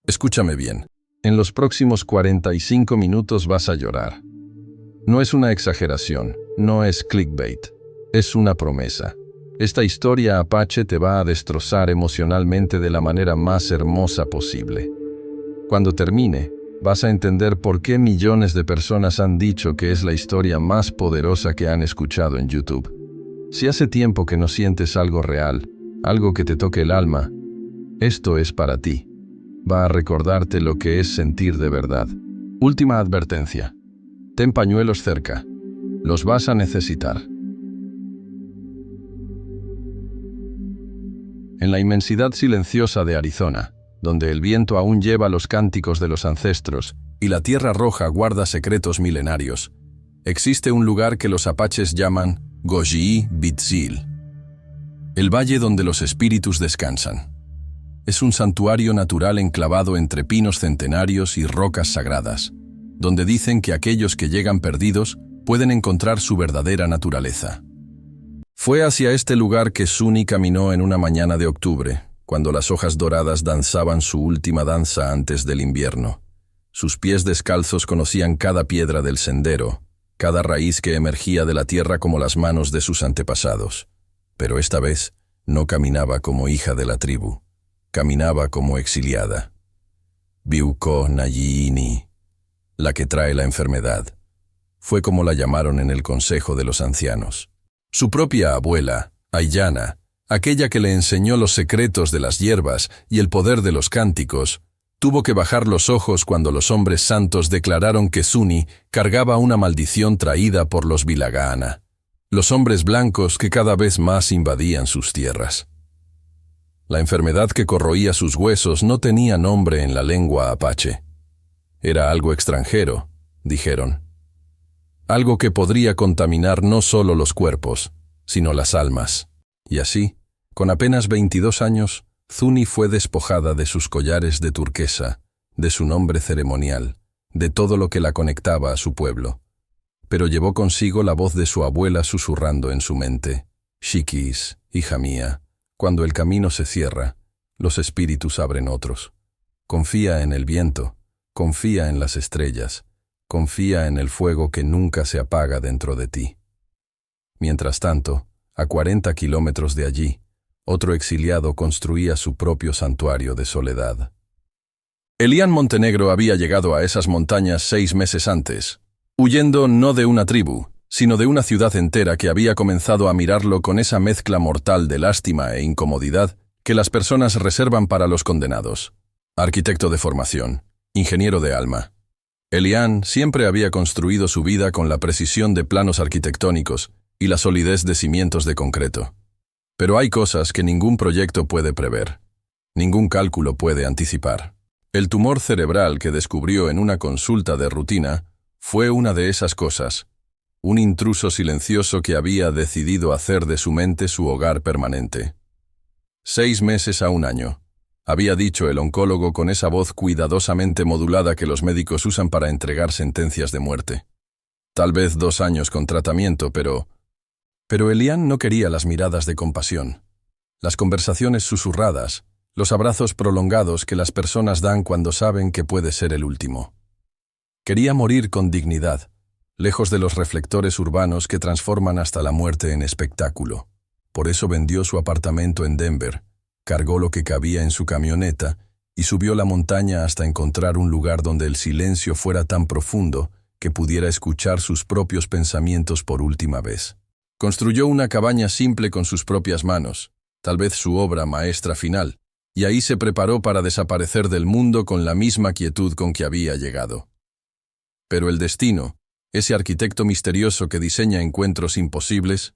Escúchame bien. En los próximos 45 minutos vas a llorar. No es una exageración, no es clickbait, es una promesa. Esta historia apache te va a destrozar emocionalmente de la manera más hermosa posible. Cuando termine, vas a entender por qué millones de personas han dicho que es la historia más poderosa que han escuchado en YouTube. Si hace tiempo que no sientes algo real, algo que te toque el alma, esto es para ti. Va a recordarte lo que es sentir de verdad. Última advertencia. Ten pañuelos cerca. Los vas a necesitar. En la inmensidad silenciosa de Arizona, donde el viento aún lleva los cánticos de los ancestros y la tierra roja guarda secretos milenarios, existe un lugar que los apaches llaman Goji Bitzil, el valle donde los espíritus descansan. Es un santuario natural enclavado entre pinos centenarios y rocas sagradas, donde dicen que aquellos que llegan perdidos pueden encontrar su verdadera naturaleza. Fue hacia este lugar que Suni caminó en una mañana de octubre, cuando las hojas doradas danzaban su última danza antes del invierno. Sus pies descalzos conocían cada piedra del sendero, cada raíz que emergía de la tierra como las manos de sus antepasados. Pero esta vez no caminaba como hija de la tribu. Caminaba como exiliada. Biuko Nayiini, la que trae la enfermedad. Fue como la llamaron en el consejo de los ancianos. Su propia abuela, Ayana, aquella que le enseñó los secretos de las hierbas y el poder de los cánticos, tuvo que bajar los ojos cuando los hombres santos declararon que Suni cargaba una maldición traída por los Vilagaana, los hombres blancos que cada vez más invadían sus tierras. La enfermedad que corroía sus huesos no tenía nombre en la lengua apache. Era algo extranjero, dijeron. Algo que podría contaminar no solo los cuerpos, sino las almas. Y así, con apenas 22 años, Suni fue despojada de sus collares de turquesa, de su nombre ceremonial, de todo lo que la conectaba a su pueblo. Pero llevó consigo la voz de su abuela susurrando en su mente: «Shikis, hija mía, cuando el camino se cierra, los espíritus abren otros. Confía en el viento, confía en las estrellas, confía en el fuego que nunca se apaga dentro de ti». Mientras tanto, a 40 kilómetros de allí, otro exiliado construía su propio santuario de soledad. Elian Montenegro había llegado a esas montañas 6 meses antes, huyendo no de una tribu, sino de una ciudad entera que había comenzado a mirarlo con esa mezcla mortal de lástima e incomodidad que las personas reservan para los condenados. Arquitecto de formación, ingeniero de alma. Elian siempre había construido su vida con la precisión de planos arquitectónicos y la solidez de cimientos de concreto. Pero hay cosas que ningún proyecto puede prever, ningún cálculo puede anticipar. El tumor cerebral que descubrió en una consulta de rutina fue una de esas cosas, un intruso silencioso que había decidido hacer de su mente su hogar permanente. 6 meses a 1 año, había dicho el oncólogo con esa voz cuidadosamente modulada que los médicos usan para entregar sentencias de muerte. Tal vez 2 años con tratamiento, pero Elian no quería las miradas de compasión, las conversaciones susurradas, los abrazos prolongados que las personas dan cuando saben que puede ser el último. Quería morir con dignidad, lejos de los reflectores urbanos que transforman hasta la muerte en espectáculo. Por eso vendió su apartamento en Denver, cargó lo que cabía en su camioneta y subió la montaña hasta encontrar un lugar donde el silencio fuera tan profundo que pudiera escuchar sus propios pensamientos por última vez. Construyó una cabaña simple con sus propias manos, tal vez su obra maestra final, y ahí se preparó para desaparecer del mundo con la misma quietud con que había llegado. Pero el destino, ese arquitecto misterioso que diseña encuentros imposibles,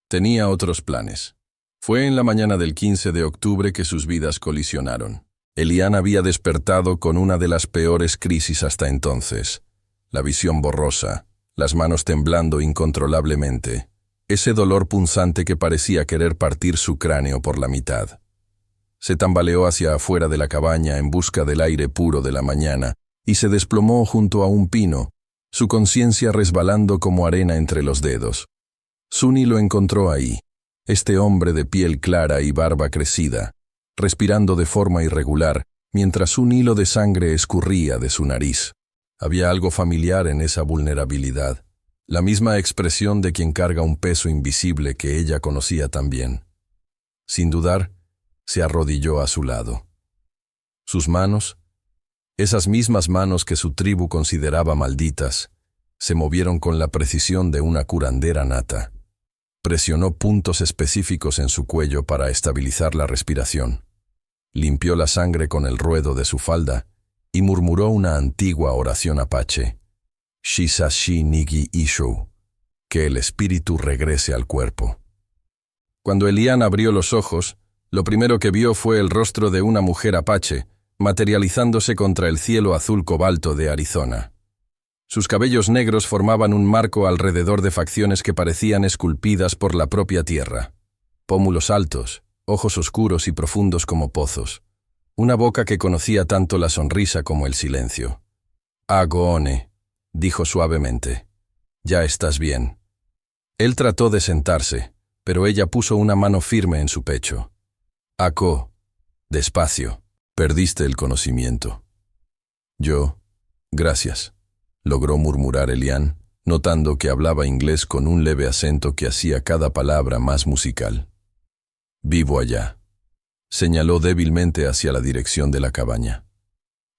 tenía otros planes. Fue en la mañana del 15 de octubre que sus vidas colisionaron. Elian había despertado con una de las peores crisis hasta entonces. La visión borrosa, las manos temblando incontrolablemente, ese dolor punzante que parecía querer partir su cráneo por la mitad. Se tambaleó hacia afuera de la cabaña en busca del aire puro de la mañana y se desplomó junto a un pino, su conciencia resbalando como arena entre los dedos. Suni lo encontró ahí, este hombre de piel clara y barba crecida, respirando de forma irregular, mientras un hilo de sangre escurría de su nariz. Había algo familiar en esa vulnerabilidad, la misma expresión de quien carga un peso invisible que ella conocía tan bien. Sin dudar, se arrodilló a su lado. Sus manos, esas mismas manos que su tribu consideraba malditas, se movieron con la precisión de una curandera nata. Presionó puntos específicos en su cuello para estabilizar la respiración. Limpió la sangre con el ruedo de su falda y murmuró una antigua oración apache. Shisashi Nigi Ishu, que el espíritu regrese al cuerpo. Cuando Elian abrió los ojos, lo primero que vio fue el rostro de una mujer apache, materializándose contra el cielo azul cobalto de Arizona. Sus cabellos negros formaban un marco alrededor de facciones que parecían esculpidas por la propia tierra. Pómulos altos, ojos oscuros y profundos como pozos. Una boca que conocía tanto la sonrisa como el silencio. «Agoone», dijo suavemente. «Ya estás bien». Él trató de sentarse, pero ella puso una mano firme en su pecho. «Ako, despacio, perdiste el conocimiento». «Yo, gracias», logró murmurar Elian, notando que hablaba inglés con un leve acento que hacía cada palabra más musical. «Vivo allá», señaló débilmente hacia la dirección de la cabaña.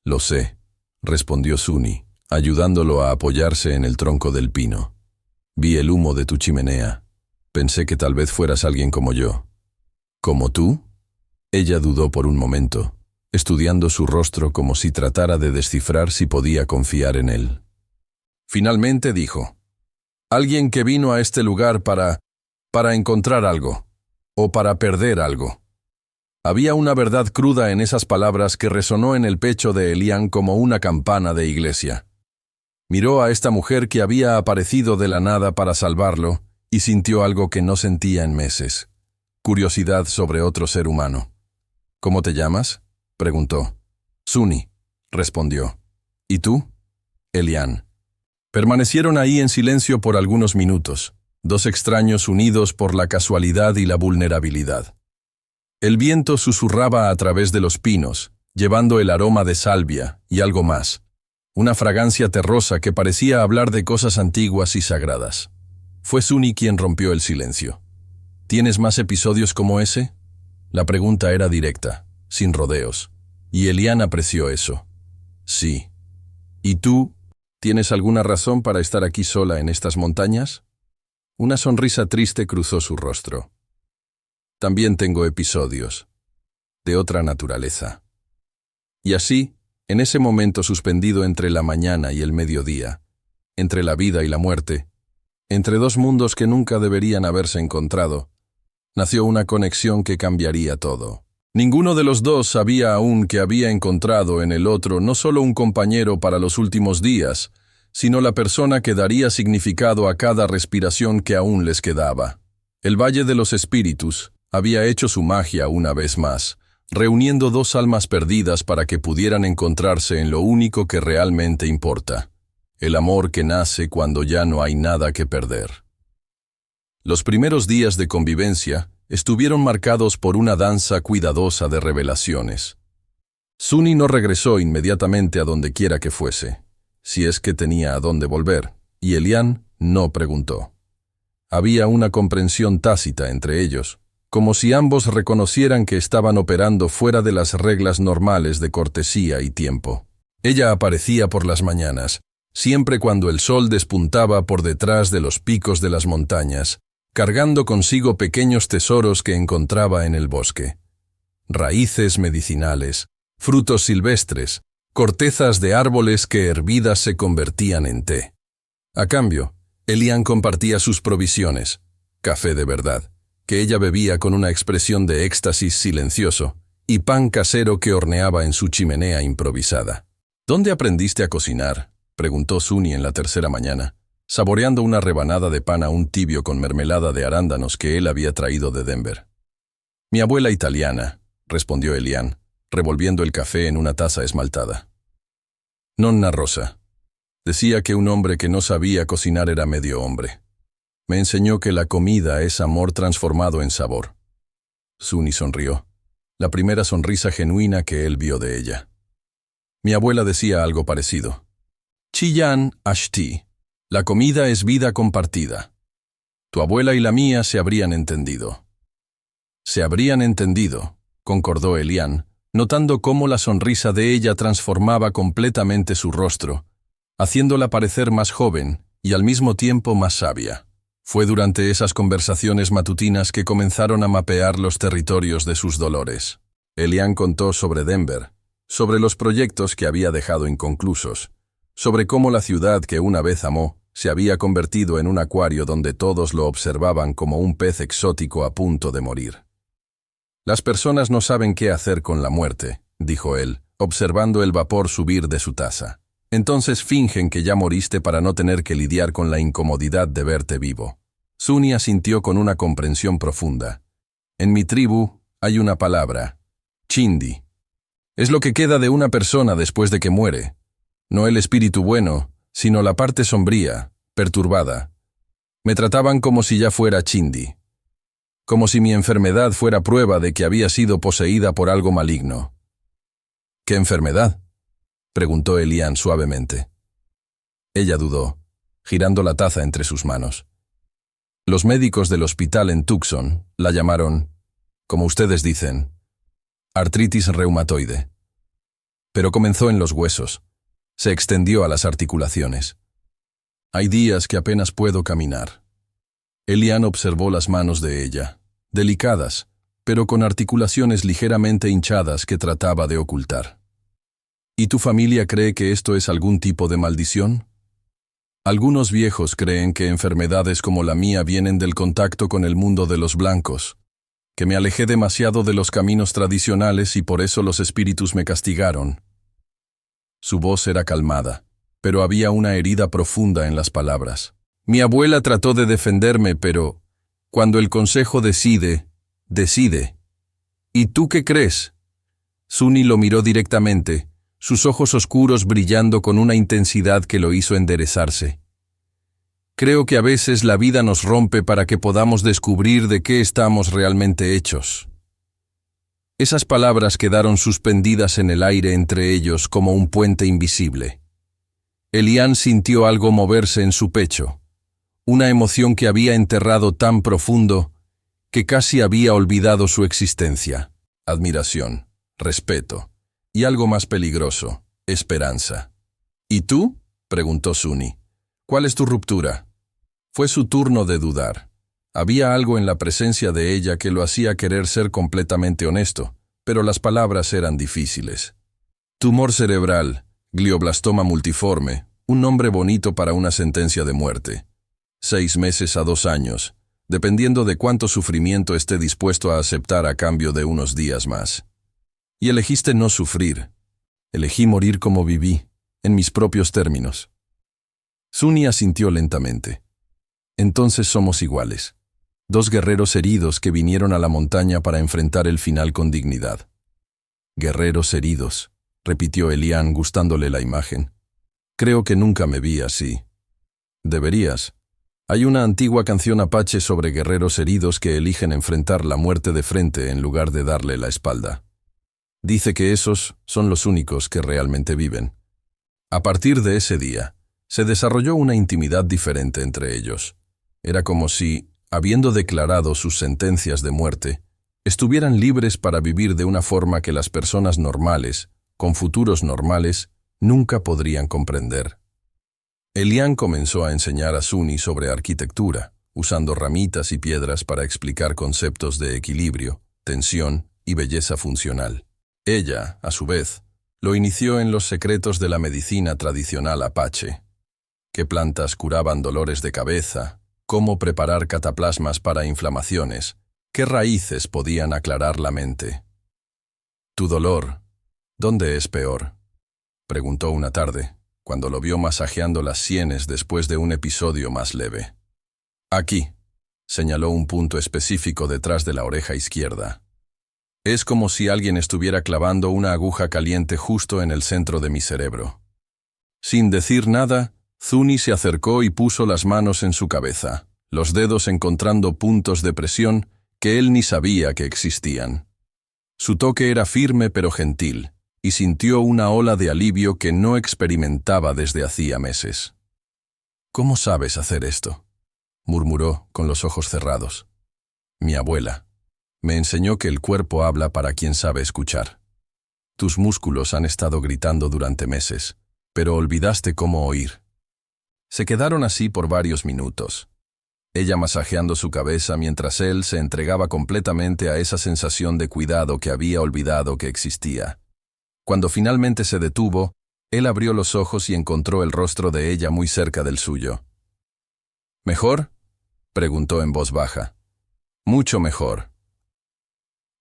«Lo sé», respondió Suni, ayudándolo a apoyarse en el tronco del pino. «Vi el humo de tu chimenea. Pensé que tal vez fueras alguien como yo». «¿Como tú?» Ella dudó por un momento, estudiando su rostro como si tratara de descifrar si podía confiar en él. Finalmente dijo: «Alguien que vino a este lugar para encontrar algo, o para perder algo». Había una verdad cruda en esas palabras que resonó en el pecho de Elian como una campana de iglesia. Miró a esta mujer que había aparecido de la nada para salvarlo y sintió algo que no sentía en meses: curiosidad sobre otro ser humano. «¿Cómo te llamas?», preguntó. «Suni», respondió. «¿Y tú?», Elian. Permanecieron ahí en silencio por algunos minutos, dos extraños unidos por la casualidad y la vulnerabilidad. El viento susurraba a través de los pinos, llevando el aroma de salvia y algo más, una fragancia terrosa que parecía hablar de cosas antiguas y sagradas. Fue Suni quien rompió el silencio. «¿Tienes más episodios como ese?». La pregunta era directa, sin rodeos, y Elian apreció eso. «Sí». «¿Y tú, tienes alguna razón para estar aquí sola en estas montañas?». Una sonrisa triste cruzó su rostro. «También tengo episodios, de otra naturaleza». Y así, en ese momento suspendido entre la mañana y el mediodía, entre la vida y la muerte, entre dos mundos que nunca deberían haberse encontrado, nació una conexión que cambiaría todo. Ninguno de los dos sabía aún que había encontrado en el otro no solo un compañero para los últimos días, sino la persona que daría significado a cada respiración que aún les quedaba. El Valle de los Espíritus había hecho su magia una vez más, reuniendo dos almas perdidas para que pudieran encontrarse en lo único que realmente importa: el amor que nace cuando ya no hay nada que perder. Los primeros días de convivencia estuvieron marcados por una danza cuidadosa de revelaciones. Suni no regresó inmediatamente a donde quiera que fuese, si es que tenía a dónde volver, y Elian no preguntó. Había una comprensión tácita entre ellos, como si ambos reconocieran que estaban operando fuera de las reglas normales de cortesía y tiempo. Ella aparecía por las mañanas, siempre cuando el sol despuntaba por detrás de los picos de las montañas, cargando consigo pequeños tesoros que encontraba en el bosque. Raíces medicinales, frutos silvestres, cortezas de árboles que hervidas se convertían en té. A cambio, Elian compartía sus provisiones, café de verdad, que ella bebía con una expresión de éxtasis silencioso, y pan casero que horneaba en su chimenea improvisada. «¿Dónde aprendiste a cocinar?», preguntó Suni en la tercera mañana, saboreando una rebanada de pan aún tibio con mermelada de arándanos que él había traído de Denver. «Mi abuela italiana», respondió Elian, revolviendo el café en una taza esmaltada. «Nonna Rosa. Decía que un hombre que no sabía cocinar era medio hombre. Me enseñó que la comida es amor transformado en sabor». Suni sonrió. la primera sonrisa genuina que él vio de ella. Mi abuela decía algo parecido. Chiyan Ashti, la comida es vida compartida. Tu abuela y la mía se habrían entendido. Se habrían entendido, concordó Elian, notando cómo la sonrisa de ella transformaba completamente su rostro, haciéndola parecer más joven y al mismo tiempo más sabia. Fue durante esas conversaciones matutinas que comenzaron a mapear los territorios de sus dolores. Elian contó sobre Denver, sobre los proyectos que había dejado inconclusos, sobre cómo la ciudad que una vez amó se había convertido en un acuario donde todos lo observaban como un pez exótico a punto de morir. Las personas no saben qué hacer con la muerte, dijo él, observando el vapor subir de su taza. Entonces fingen que ya moriste para no tener que lidiar con la incomodidad de verte vivo. Suni asintió con una comprensión profunda. En mi tribu hay una palabra, chindi. Es lo que queda de una persona después de que muere. No el espíritu bueno, sino la parte sombría, perturbada. Me trataban como si ya fuera chindi. Como si mi enfermedad fuera prueba de que había sido poseída por algo maligno. ¿Qué enfermedad?, preguntó Elian suavemente. Ella dudó, girando la taza entre sus manos. Los médicos del hospital en Tucson la llamaron, como ustedes dicen, artritis reumatoide. Pero comenzó en los huesos, se extendió a las articulaciones. Hay días que apenas puedo caminar. Elian observó las manos de ella, delicadas, pero con articulaciones ligeramente hinchadas que trataba de ocultar. ¿Y tu familia cree que esto es algún tipo de maldición? Algunos viejos creen que enfermedades como la mía vienen del contacto con el mundo de los blancos, que me alejé demasiado de los caminos tradicionales y por eso los espíritus me castigaron. Su voz era calmada, pero había una herida profunda en las palabras. Mi abuela trató de defenderme, pero cuando el consejo decide, decide. ¿Y tú qué crees? Suni lo miró directamente, sus ojos oscuros brillando con una intensidad que lo hizo enderezarse. Creo que a veces la vida nos rompe para que podamos descubrir de qué estamos realmente hechos. Esas palabras quedaron suspendidas en el aire entre ellos como un puente invisible. Elian sintió algo moverse en su pecho, una emoción que había enterrado tan profundo que casi había olvidado su existencia. Admiración, respeto y algo más peligroso, esperanza. ¿Y tú?, preguntó Suni. ¿Cuál es tu ruptura? Fue su turno de dudar. Había algo en la presencia de ella que lo hacía querer ser completamente honesto, pero las palabras eran difíciles. Tumor cerebral, glioblastoma multiforme, un nombre bonito para una sentencia de muerte. 6 meses a 2 años, dependiendo de cuánto sufrimiento esté dispuesto a aceptar a cambio de unos días más. Y elegiste no sufrir. Elegí morir como viví, en mis propios términos. Suni asintió lentamente. Entonces somos iguales. 2 guerreros heridos que vinieron a la montaña para enfrentar el final con dignidad. Guerreros heridos, repitió Elian gustándole la imagen. Creo que nunca me vi así. Deberías. Hay una antigua canción apache sobre guerreros heridos que eligen enfrentar la muerte de frente en lugar de darle la espalda. Dice que esos son los únicos que realmente viven. A partir de ese día, se desarrolló una intimidad diferente entre ellos. Era como si, habiendo declarado sus sentencias de muerte, estuvieran libres para vivir de una forma que las personas normales, con futuros normales, nunca podrían comprender. Elian comenzó a enseñar a Suni sobre arquitectura, usando ramitas y piedras para explicar conceptos de equilibrio, tensión y belleza funcional. Ella, a su vez, lo inició en los secretos de la medicina tradicional apache. Qué plantas curaban dolores de cabeza, cómo preparar cataplasmas para inflamaciones, qué raíces podían aclarar la mente. «¿Tu dolor, dónde es peor?», preguntó una tarde, cuando lo vio masajeando las sienes después de un episodio más leve. «Aquí», señaló un punto específico detrás de la oreja izquierda. «Es como si alguien estuviera clavando una aguja caliente justo en el centro de mi cerebro». Sin decir nada, Suni se acercó y puso las manos en su cabeza, los dedos encontrando puntos de presión que él ni sabía que existían. Su toque era firme pero gentil, y sintió una ola de alivio que no experimentaba desde hacía meses. «¿Cómo sabes hacer esto?», murmuró con los ojos cerrados. «Mi abuela me enseñó que el cuerpo habla para quien sabe escuchar. Tus músculos han estado gritando durante meses, pero olvidaste cómo oír». Se quedaron así por varios minutos, ella masajeando su cabeza mientras él se entregaba completamente a esa sensación de cuidado que había olvidado que existía. Cuando finalmente se detuvo, él abrió los ojos y encontró el rostro de ella muy cerca del suyo. «¿Mejor?», preguntó en voz baja. «Mucho mejor».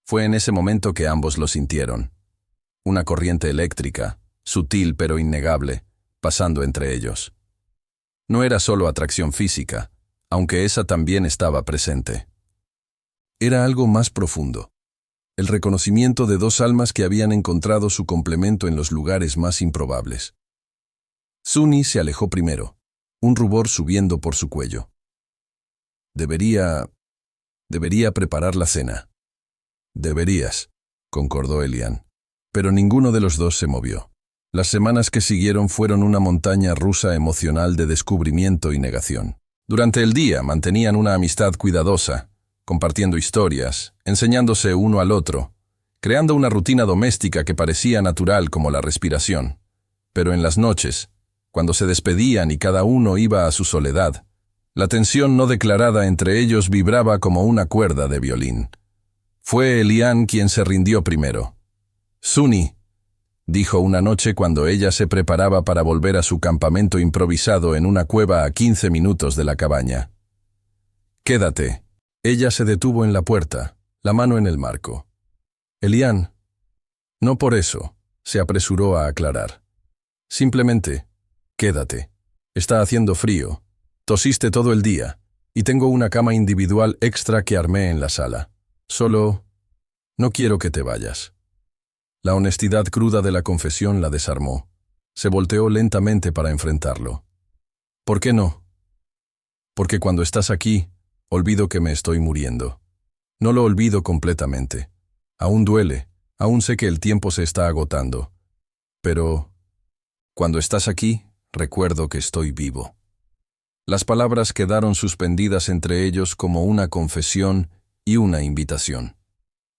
Fue en ese momento que ambos lo sintieron. Una corriente eléctrica, sutil pero innegable, pasando entre ellos. No era solo atracción física, aunque esa también estaba presente. Era algo más profundo. El reconocimiento de dos almas que habían encontrado su complemento en los lugares más improbables. Suni se alejó primero, un rubor subiendo por su cuello. Debería preparar la cena». «Deberías», concordó Elian. Pero ninguno de los dos se movió. Las semanas que siguieron fueron una montaña rusa emocional de descubrimiento y negación. Durante el día mantenían una amistad cuidadosa, compartiendo historias, enseñándose uno al otro, creando una rutina doméstica que parecía natural como la respiración. Pero en las noches, cuando se despedían y cada uno iba a su soledad, la tensión no declarada entre ellos vibraba como una cuerda de violín. Fue Elian quien se rindió primero. «Suni», dijo una noche cuando ella se preparaba para volver a su campamento improvisado en una cueva a 15 minutos de la cabaña. «Quédate». Ella se detuvo en la puerta, la mano en el marco. «Elian». «No por eso», se apresuró a aclarar. «Simplemente, quédate. Está haciendo frío. Tosiste todo el día, y tengo una cama individual extra que armé en la sala. Solo, no quiero que te vayas». La honestidad cruda de la confesión la desarmó. Se volteó lentamente para enfrentarlo. «¿Por qué no?». «Porque cuando estás aquí, olvido que me estoy muriendo. No lo olvido completamente. Aún duele, aún sé que el tiempo se está agotando. Pero, cuando estás aquí, recuerdo que estoy vivo». Las palabras quedaron suspendidas entre ellos como una confesión y una invitación.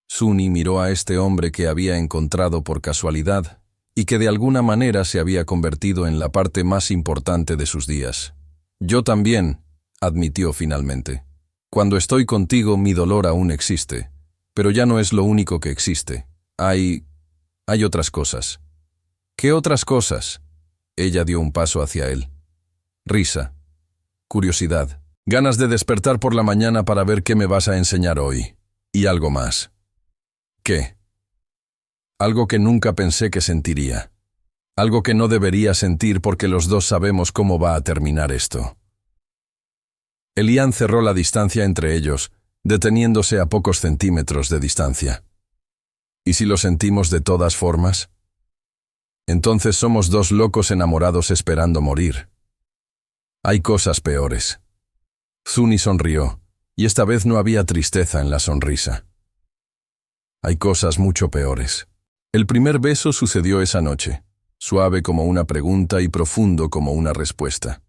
Suni miró a este hombre que había encontrado por casualidad y que de alguna manera se había convertido en la parte más importante de sus días. «Yo también», admitió finalmente. «Cuando estoy contigo mi dolor aún existe, pero ya no es lo único que existe. Hay otras cosas». «¿Qué otras cosas?». Ella dio un paso hacia él. Risa, curiosidad, ganas de despertar por la mañana para ver qué me vas a enseñar hoy. Y algo más. «¿Qué?». «Algo que nunca pensé que sentiría. Algo que no debería sentir porque los dos sabemos cómo va a terminar esto». Elian cerró la distancia entre ellos, deteniéndose a pocos centímetros de distancia. «¿Y si lo sentimos de todas formas? Entonces somos dos locos enamorados esperando morir. Hay cosas peores». Suni sonrió, y esta vez no había tristeza en la sonrisa. «Hay cosas mucho peores». El primer beso sucedió esa noche, suave como una pregunta y profundo como una respuesta.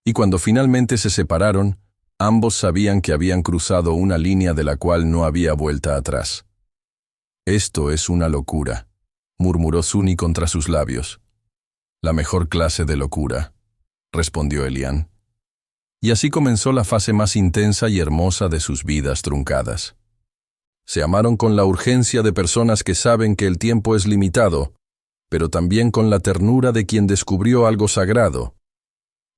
Y cuando finalmente se separaron, ambos sabían que habían cruzado una línea de la cual no había vuelta atrás. «Esto es una locura», murmuró Suni contra sus labios. «La mejor clase de locura», respondió Elian. Y así comenzó la fase más intensa y hermosa de sus vidas truncadas. Se amaron con la urgencia de personas que saben que el tiempo es limitado, pero también con la ternura de quien descubrió algo sagrado.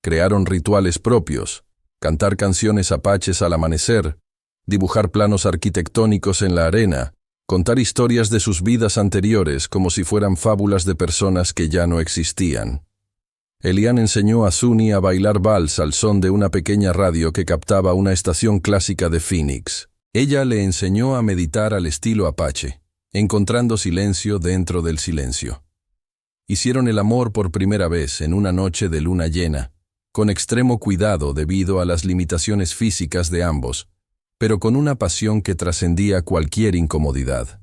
Crearon rituales propios, cantar canciones apaches al amanecer, dibujar planos arquitectónicos en la arena, contar historias de sus vidas anteriores como si fueran fábulas de personas que ya no existían. Elian enseñó a Suni a bailar vals al son de una pequeña radio que captaba una estación clásica de Phoenix. Ella le enseñó a meditar al estilo apache, encontrando silencio dentro del silencio. Hicieron el amor por primera vez en una noche de luna llena, con extremo cuidado debido a las limitaciones físicas de ambos, pero con una pasión que trascendía cualquier incomodidad.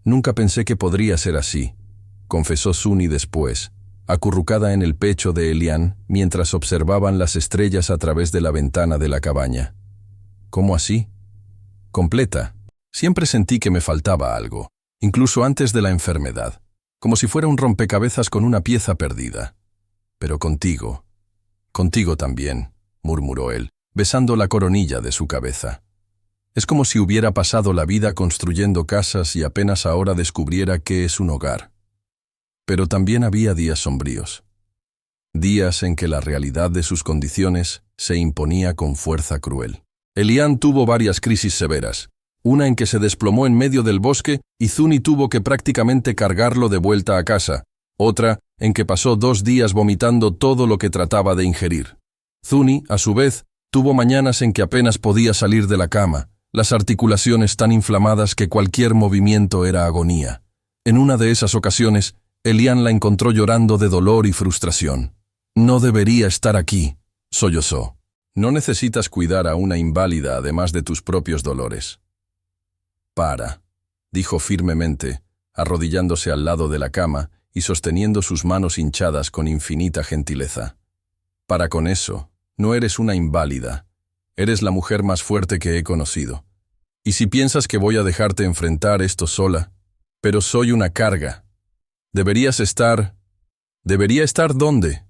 Nunca pensé que podría ser así, confesó Suni después, acurrucada en el pecho de Elian mientras observaban las estrellas a través de la ventana de la cabaña. ¿Cómo así? Completa. Siempre sentí que me faltaba algo, incluso antes de la enfermedad, como si fuera un rompecabezas con una pieza perdida. Pero contigo también, murmuró él, besando la coronilla de su cabeza. Es como si hubiera pasado la vida construyendo casas y apenas ahora descubriera qué es un hogar. Pero también había días sombríos. Días en que la realidad de sus condiciones se imponía con fuerza cruel. Elian tuvo varias crisis severas, una en que se desplomó en medio del bosque y Suni tuvo que prácticamente cargarlo de vuelta a casa, otra en que pasó 2 días vomitando todo lo que trataba de ingerir. Suni, a su vez, tuvo mañanas en que apenas podía salir de la cama, las articulaciones tan inflamadas que cualquier movimiento era agonía. En una de esas ocasiones, Elian la encontró llorando de dolor y frustración. «No debería estar aquí», sollozó. «No necesitas cuidar a una inválida además de tus propios dolores». «Para», dijo firmemente, arrodillándose al lado de la cama y sosteniendo sus manos hinchadas con infinita gentileza. «Para con eso, no eres una inválida. Eres la mujer más fuerte que he conocido. Y si piensas que voy a dejarte enfrentar esto sola, pero soy una carga. ¿Debería estar dónde?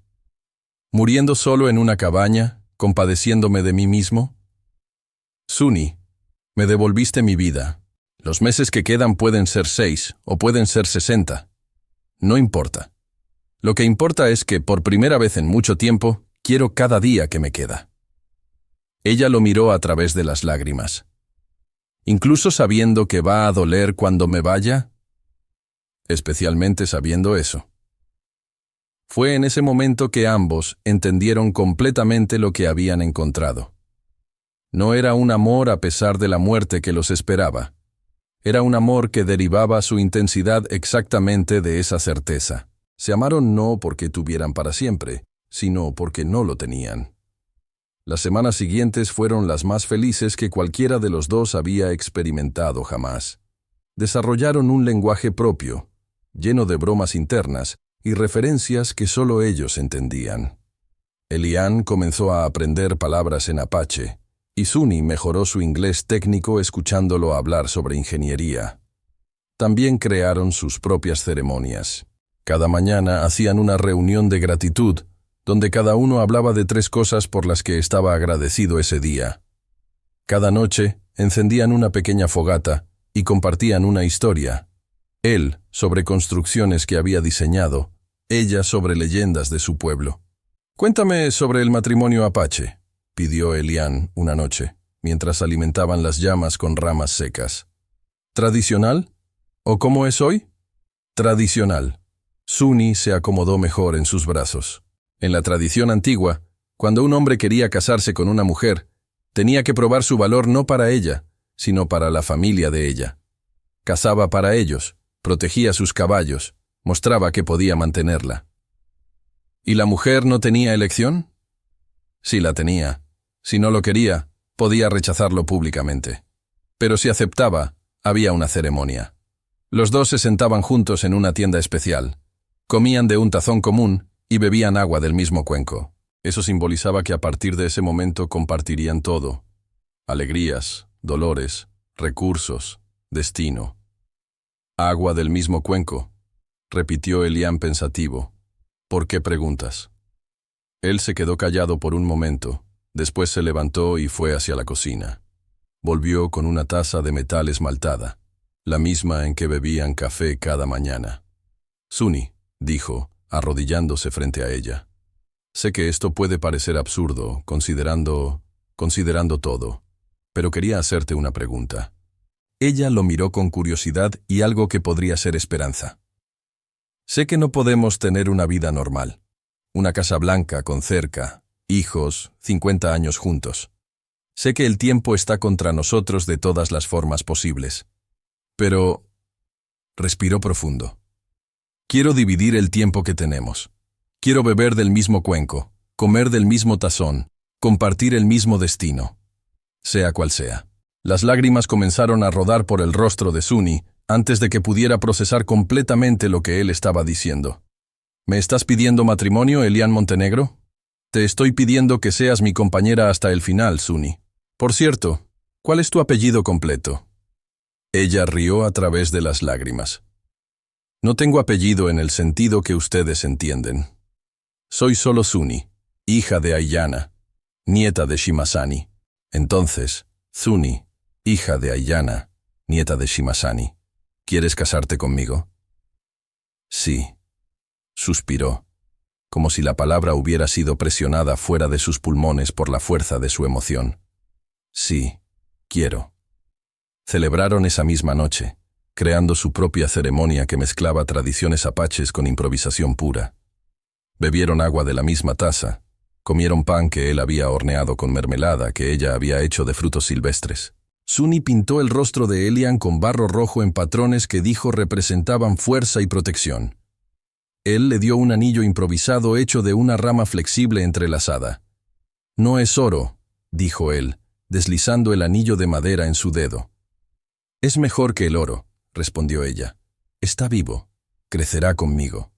¿Muriendo solo en una cabaña, compadeciéndome de mí mismo? Suni, me devolviste mi vida. Los meses que quedan pueden ser 6 o pueden ser 60. No importa. Lo que importa es que, por primera vez en mucho tiempo, quiero cada día que me queda». Ella lo miró a través de las lágrimas. «¿Incluso sabiendo que va a doler cuando me vaya?» «Especialmente sabiendo eso». Fue en ese momento que ambos entendieron completamente lo que habían encontrado. No era un amor a pesar de la muerte que los esperaba. Era un amor que derivaba su intensidad exactamente de esa certeza. Se amaron no porque tuvieran para siempre, sino porque no lo tenían. Las semanas siguientes fueron las más felices que cualquiera de los dos había experimentado jamás. Desarrollaron un lenguaje propio, lleno de bromas internas y referencias que solo ellos entendían. Elian comenzó a aprender palabras en apache, y Suni mejoró su inglés técnico escuchándolo hablar sobre ingeniería. También crearon sus propias ceremonias. Cada mañana hacían una reunión de gratitud, donde cada uno hablaba de 3 cosas por las que estaba agradecido ese día. Cada noche encendían una pequeña fogata y compartían una historia. Él sobre construcciones que había diseñado, ella sobre leyendas de su pueblo. «Cuéntame sobre el matrimonio apache», pidió Elian una noche, mientras alimentaban las llamas con ramas secas. «¿Tradicional? ¿O cómo es hoy?» «Tradicional». Suni se acomodó mejor en sus brazos. En la tradición antigua, cuando un hombre quería casarse con una mujer, tenía que probar su valor no para ella, sino para la familia de ella. Cazaba para ellos, protegía sus caballos, mostraba que podía mantenerla. ¿Y la mujer no tenía elección? Sí la tenía. Si no lo quería, podía rechazarlo públicamente. Pero si aceptaba, había una ceremonia. Los dos se sentaban juntos en una tienda especial, comían de un tazón común y bebían agua del mismo cuenco. Eso simbolizaba que a partir de ese momento compartirían todo: alegrías, dolores, recursos, destino. «Agua del mismo cuenco», repitió Elian pensativo. «¿Por qué preguntas?» Él se quedó callado por un momento, después se levantó y fue hacia la cocina. Volvió con una taza de metal esmaltada, la misma en que bebían café cada mañana. «Suni», dijo, arrodillándose frente a ella. «Sé que esto puede parecer absurdo, considerando todo, pero quería hacerte una pregunta». Ella lo miró con curiosidad y algo que podría ser esperanza. «Sé que no podemos tener una vida normal. Una casa blanca con cerca, hijos, 50 años juntos. Sé que el tiempo está contra nosotros de todas las formas posibles. Pero...» Respiró profundo. «Quiero dividir el tiempo que tenemos. Quiero beber del mismo cuenco, comer del mismo tazón, compartir el mismo destino. Sea cual sea». Las lágrimas comenzaron a rodar por el rostro de Suni, antes de que pudiera procesar completamente lo que él estaba diciendo. ¿Me estás pidiendo matrimonio, Elian Montenegro? Te estoy pidiendo que seas mi compañera hasta el final, Suni. Por cierto, ¿cuál es tu apellido completo? Ella rió a través de las lágrimas. No tengo apellido en el sentido que ustedes entienden. Soy solo Suni, hija de Ayana, nieta de Shimasani. Entonces, Suni, hija de Ayana, nieta de Shimasani, ¿quieres casarte conmigo? Sí, suspiró, como si la palabra hubiera sido presionada fuera de sus pulmones por la fuerza de su emoción. Sí, quiero. Celebraron esa misma noche, creando su propia ceremonia que mezclaba tradiciones apaches con improvisación pura. Bebieron agua de la misma taza, comieron pan que él había horneado con mermelada que ella había hecho de frutos silvestres. Suni pintó el rostro de Elian con barro rojo en patrones que dijo representaban fuerza y protección. Él le dio un anillo improvisado hecho de una rama flexible entrelazada. No es oro, dijo él, deslizando el anillo de madera en su dedo. Es mejor que el oro, respondió ella. Está vivo, crecerá conmigo.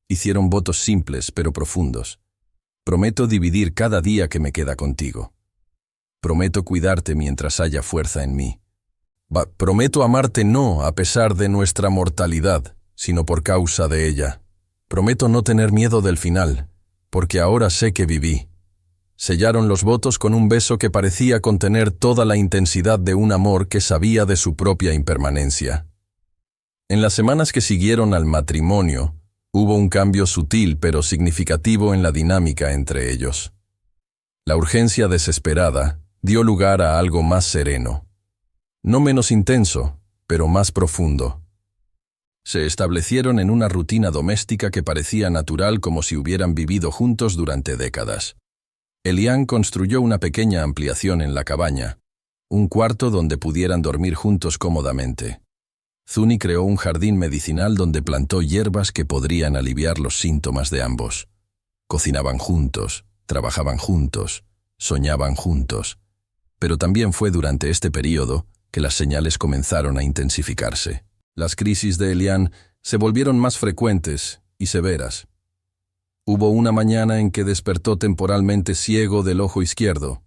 Hicieron votos simples pero profundos. Prometo dividir cada día que me queda contigo. Prometo cuidarte mientras haya fuerza en mí. Prometo amarte no a pesar de nuestra mortalidad, sino por causa de ella. Prometo no tener miedo del final, porque ahora sé que viví. Sellaron los votos con un beso que parecía contener toda la intensidad de un amor que sabía de su propia impermanencia. En las semanas que siguieron al matrimonio, hubo un cambio sutil pero significativo en la dinámica entre ellos. La urgencia desesperada dio lugar a algo más sereno. No menos intenso, pero más profundo. Se establecieron en una rutina doméstica que parecía natural como si hubieran vivido juntos durante décadas. Elian construyó una pequeña ampliación en la cabaña, un cuarto donde pudieran dormir juntos cómodamente. Suni creó un jardín medicinal donde plantó hierbas que podrían aliviar los síntomas de ambos. Cocinaban juntos, trabajaban juntos, soñaban juntos. Pero también fue durante este período que las señales comenzaron a intensificarse. Las crisis de Elian se volvieron más frecuentes y severas. Hubo una mañana en que despertó temporalmente ciego del ojo izquierdo.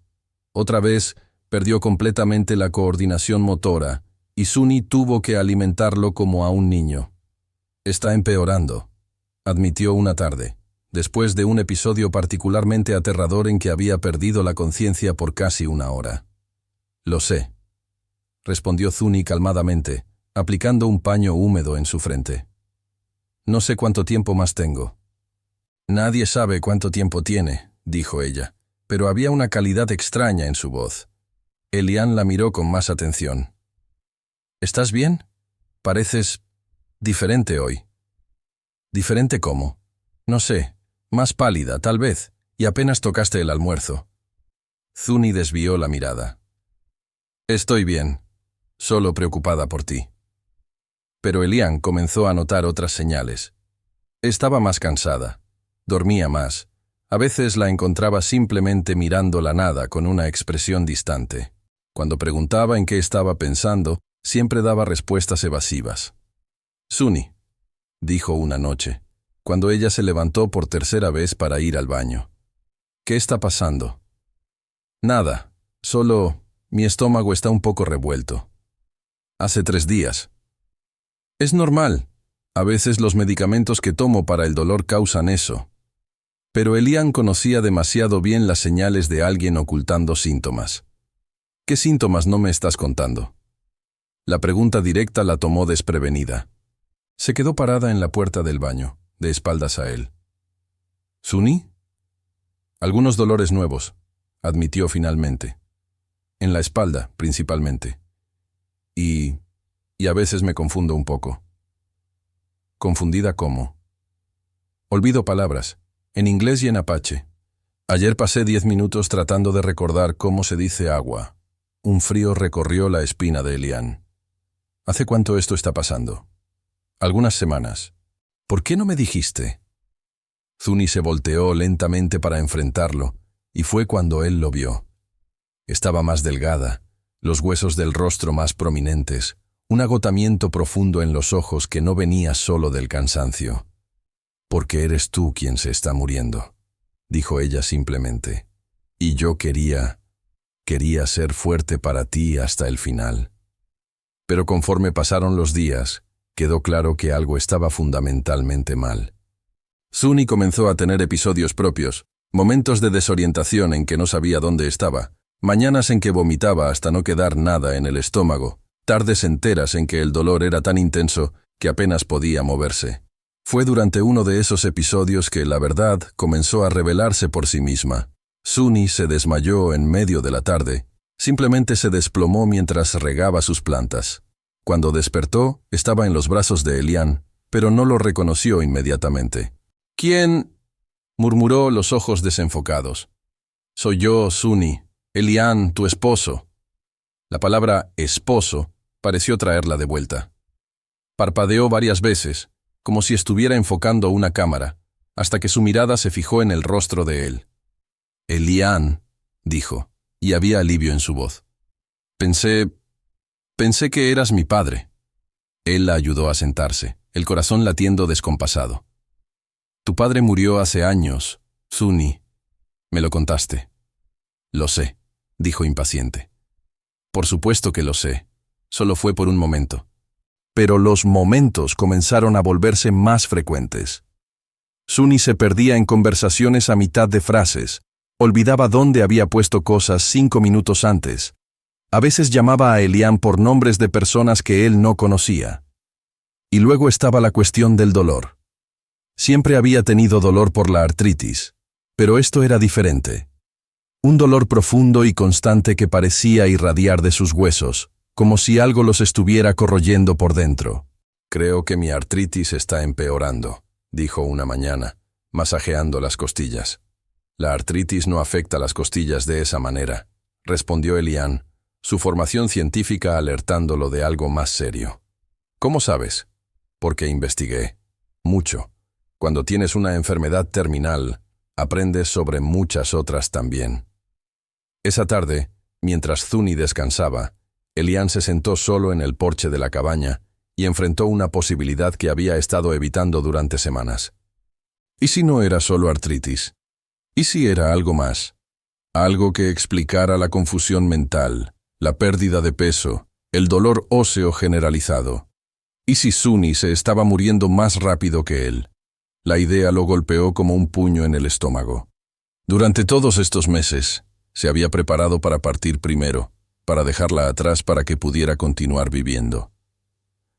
Otra vez perdió completamente la coordinación motora y Suni tuvo que alimentarlo como a un niño. Está empeorando, admitió una tarde, después de un episodio particularmente aterrador en que había perdido la conciencia por casi una hora. Lo sé, respondió Suni calmadamente, aplicando un paño húmedo en su frente. No sé cuánto tiempo más tengo. Nadie sabe cuánto tiempo tiene, dijo ella, pero había una calidad extraña en su voz. Elian la miró con más atención. ¿Estás bien? Pareces diferente hoy. ¿Diferente cómo? No sé, más pálida, tal vez, y apenas tocaste el almuerzo. Suni desvió la mirada. Estoy bien, solo preocupada por ti. Pero Elian comenzó a notar otras señales. Estaba más cansada, dormía más. A veces la encontraba simplemente mirando la nada con una expresión distante. Cuando preguntaba en qué estaba pensando, siempre daba respuestas evasivas. Suni, dijo una noche, cuando ella se levantó por tercera vez para ir al baño. ¿Qué está pasando? Nada, solo mi estómago está un poco revuelto. Hace 3 días. Es normal. A veces los medicamentos que tomo para el dolor causan eso. Pero Elian conocía demasiado bien las señales de alguien ocultando síntomas. ¿Qué síntomas no me estás contando? La pregunta directa la tomó desprevenida. Se quedó parada en la puerta del baño, de espaldas a él. ¿Suni? Algunos dolores nuevos, admitió finalmente. En la espalda, principalmente. Y a veces me confundo un poco. ¿Confundida cómo? Olvido palabras, en inglés y en apache. Ayer pasé 10 minutos tratando de recordar cómo se dice agua. Un frío recorrió la espina de Elian. ¿Hace cuánto esto está pasando? Algunas semanas. ¿Por qué no me dijiste? Suni se volteó lentamente para enfrentarlo, y fue cuando él lo vio. Estaba más delgada, los huesos del rostro más prominentes, un agotamiento profundo en los ojos que no venía solo del cansancio. «Porque eres tú quien se está muriendo», dijo ella simplemente. «Y yo quería ser fuerte para ti hasta el final». Pero conforme pasaron los días, quedó claro que algo estaba fundamentalmente mal. Suni comenzó a tener episodios propios, momentos de desorientación en que no sabía dónde estaba, mañanas en que vomitaba hasta no quedar nada en el estómago, tardes enteras en que el dolor era tan intenso que apenas podía moverse. Fue durante uno de esos episodios que la verdad comenzó a revelarse por sí misma. Suni se desmayó en medio de la tarde. Simplemente se desplomó mientras regaba sus plantas. Cuando despertó, estaba en los brazos de Elian, pero no lo reconoció inmediatamente. «¿Quién?», murmuró, los ojos desenfocados. «Soy yo, Suni, Elian, tu esposo». La palabra esposo pareció traerla de vuelta. Parpadeó varias veces, como si estuviera enfocando una cámara, hasta que su mirada se fijó en el rostro de él. «Elian», dijo, y había alivio en su voz. Pensé que eras mi padre». Él la ayudó a sentarse, el corazón latiendo descompasado. «Tu padre murió hace años, Suni. Me lo contaste». «Lo sé», dijo impaciente. «Por supuesto que lo sé. Solo fue por un momento». Pero los momentos comenzaron a volverse más frecuentes. Suni se perdía en conversaciones a mitad de frases, olvidaba dónde había puesto cosas 5 minutos antes. A veces llamaba a Elian por nombres de personas que él no conocía. Y luego estaba la cuestión del dolor. Siempre había tenido dolor por la artritis, pero esto era diferente. Un dolor profundo y constante que parecía irradiar de sus huesos, como si algo los estuviera corroyendo por dentro. «Creo que mi artritis está empeorando», dijo una mañana, masajeando las costillas. «La artritis no afecta las costillas de esa manera», respondió Elian, su formación científica alertándolo de algo más serio. «¿Cómo sabes?» «Porque investigué. Mucho. Cuando tienes una enfermedad terminal, aprendes sobre muchas otras también». Esa tarde, mientras Suni descansaba, Elian se sentó solo en el porche de la cabaña y enfrentó una posibilidad que había estado evitando durante semanas. ¿Y si no era solo artritis? ¿Y si era algo más? Algo que explicara la confusión mental, la pérdida de peso, el dolor óseo generalizado. ¿Y si Suni se estaba muriendo más rápido que él? La idea lo golpeó como un puño en el estómago. Durante todos estos meses, se había preparado para partir primero, para dejarla atrás para que pudiera continuar viviendo.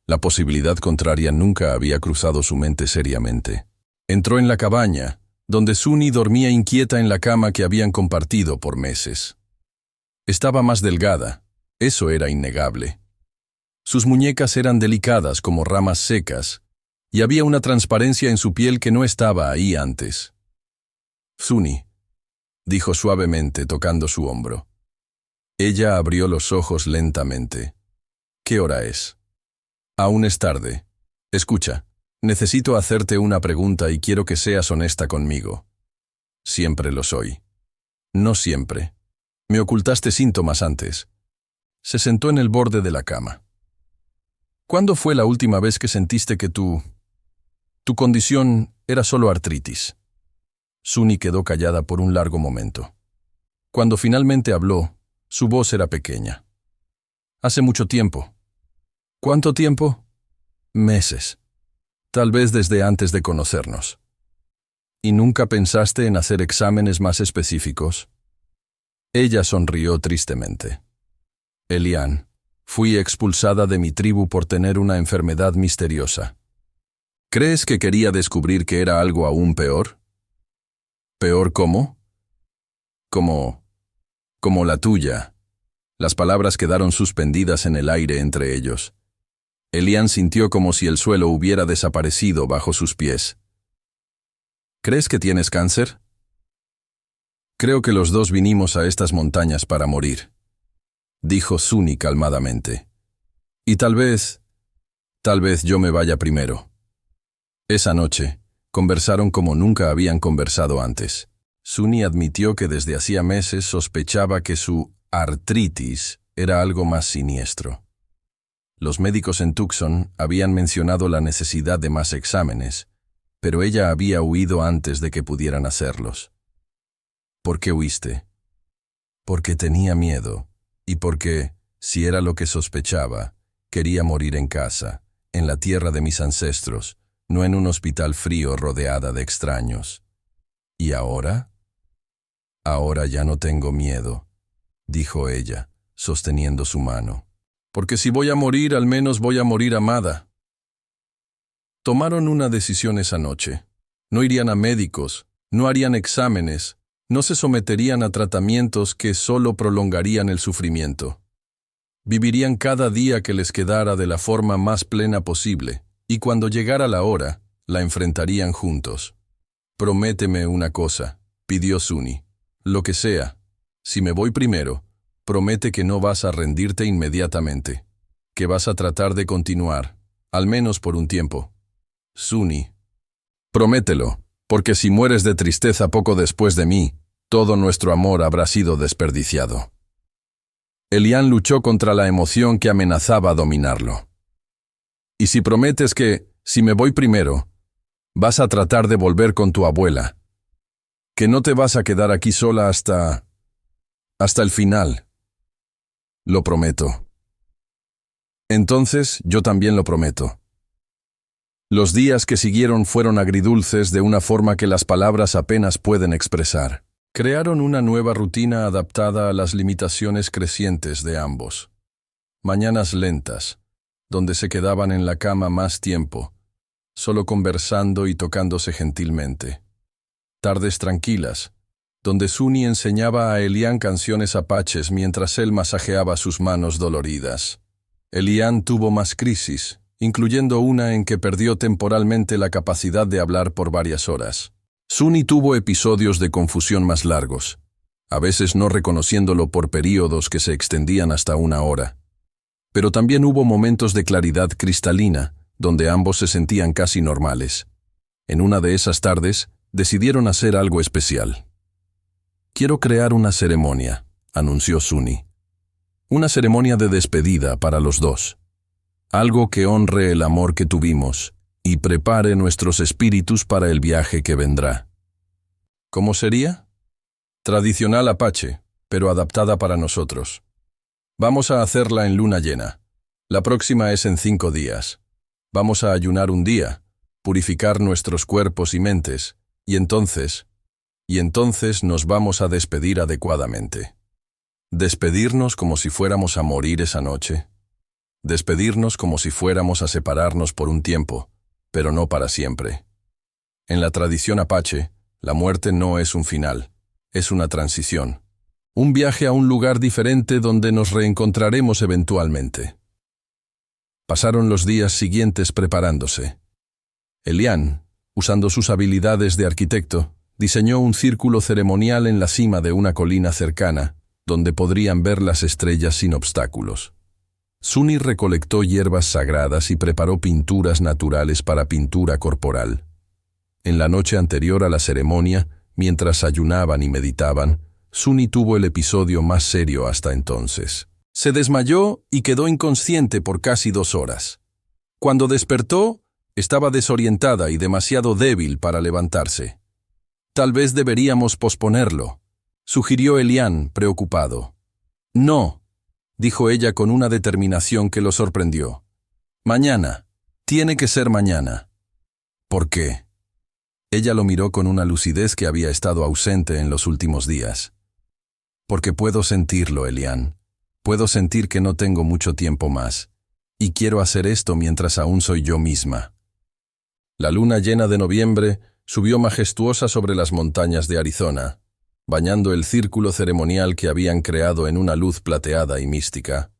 La posibilidad contraria nunca había cruzado su mente seriamente. Entró en la cabaña, donde Suni dormía inquieta en la cama que habían compartido por meses. Estaba más delgada, eso era innegable. Sus muñecas eran delicadas como ramas secas, y había una transparencia en su piel que no estaba ahí antes. «Suni», dijo suavemente tocando su hombro. Ella abrió los ojos lentamente. «¿Qué hora es?» «Aún es tarde. Escucha, necesito hacerte una pregunta y quiero que seas honesta conmigo». «Siempre lo soy». «No siempre. Me ocultaste síntomas antes». Se sentó en el borde de la cama. «¿Cuándo fue la última vez que sentiste que tu condición era solo artritis?» Suni quedó callada por un largo momento. Cuando finalmente habló, su voz era pequeña. «Hace mucho tiempo». «¿Cuánto tiempo?» «Meses. Tal vez desde antes de conocernos». «¿Y nunca pensaste en hacer exámenes más específicos?» Ella sonrió tristemente. «Elian, fui expulsada de mi tribu por tener una enfermedad misteriosa. ¿Crees que quería descubrir que era algo aún peor?» «¿Peor cómo?» Como la tuya». Las palabras quedaron suspendidas en el aire entre ellos. Elian sintió como si el suelo hubiera desaparecido bajo sus pies. «¿Crees que tienes cáncer?» «Creo que los dos vinimos a estas montañas para morir», dijo Suni calmadamente. «Y tal vez yo me vaya primero». Esa noche, conversaron como nunca habían conversado antes. Suni admitió que desde hacía meses sospechaba que su artritis era algo más siniestro. Los médicos en Tucson habían mencionado la necesidad de más exámenes, pero ella había huido antes de que pudieran hacerlos. ¿Por qué huiste? Porque tenía miedo, y porque, si era lo que sospechaba, quería morir en casa, en la tierra de mis ancestros, no en un hospital frío rodeada de extraños. ¿Y ahora? Ahora ya no tengo miedo, dijo ella, sosteniendo su mano. Porque si voy a morir, al menos voy a morir amada. Tomaron una decisión esa noche. No irían a médicos, no harían exámenes, no se someterían a tratamientos que solo prolongarían el sufrimiento. Vivirían cada día que les quedara de la forma más plena posible, y cuando llegara la hora, la enfrentarían juntos. «Prométeme una cosa», pidió Suni. «Lo que sea. Si me voy primero, promete que no vas a rendirte inmediatamente, que vas a tratar de continuar, al menos por un tiempo». «Suni, promételo, porque si mueres de tristeza poco después de mí, todo nuestro amor habrá sido desperdiciado». Elian luchó contra la emoción que amenazaba dominarlo. «Y si prometes que, si me voy primero, vas a tratar de volver con tu abuela, que no te vas a quedar aquí sola hasta el final». «Lo prometo». «Entonces, yo también lo prometo». Los días que siguieron fueron agridulces de una forma que las palabras apenas pueden expresar. Crearon una nueva rutina adaptada a las limitaciones crecientes de ambos. Mañanas lentas, donde se quedaban en la cama más tiempo, solo conversando y tocándose gentilmente. Tardes tranquilas, donde Suni enseñaba a Elian canciones apaches mientras él masajeaba sus manos doloridas. Elian tuvo más crisis, incluyendo una en que perdió temporalmente la capacidad de hablar por varias horas. Suni tuvo episodios de confusión más largos, a veces no reconociéndolo por períodos que se extendían hasta una hora. Pero también hubo momentos de claridad cristalina, donde ambos se sentían casi normales. En una de esas tardes, decidieron hacer algo especial. «Quiero crear una ceremonia», anunció Suni. «Una ceremonia de despedida para los dos. Algo que honre el amor que tuvimos y prepare nuestros espíritus para el viaje que vendrá». «¿Cómo sería?» «Tradicional apache, pero adaptada para nosotros. Vamos a hacerla en luna llena. La próxima es en 5 días. Vamos a ayunar un día, purificar nuestros cuerpos y mentes, y entonces nos vamos a despedir adecuadamente». ¿Despedirnos como si fuéramos a morir esa noche? Despedirnos como si fuéramos a separarnos por un tiempo, pero no para siempre. En la tradición apache, la muerte no es un final, es una transición. Un viaje a un lugar diferente donde nos reencontraremos eventualmente. Pasaron los días siguientes preparándose. Elian, usando sus habilidades de arquitecto, diseñó un círculo ceremonial en la cima de una colina cercana, donde podrían ver las estrellas sin obstáculos. Suni recolectó hierbas sagradas y preparó pinturas naturales para pintura corporal. En la noche anterior a la ceremonia, mientras ayunaban y meditaban, Suni tuvo el episodio más serio hasta entonces. Se desmayó y quedó inconsciente por casi 2 horas. Cuando despertó, estaba desorientada y demasiado débil para levantarse. «Tal vez deberíamos posponerlo», sugirió Elian, preocupado. «No», dijo ella con una determinación que lo sorprendió. «Mañana. Tiene que ser mañana». «¿Por qué?» Ella lo miró con una lucidez que había estado ausente en los últimos días. «Porque puedo sentirlo, Elian. Puedo sentir que no tengo mucho tiempo más, y quiero hacer esto mientras aún soy yo misma». La luna llena de noviembre subió majestuosa sobre las montañas de Arizona, bañando el círculo ceremonial que habían creado en una luz plateada y mística.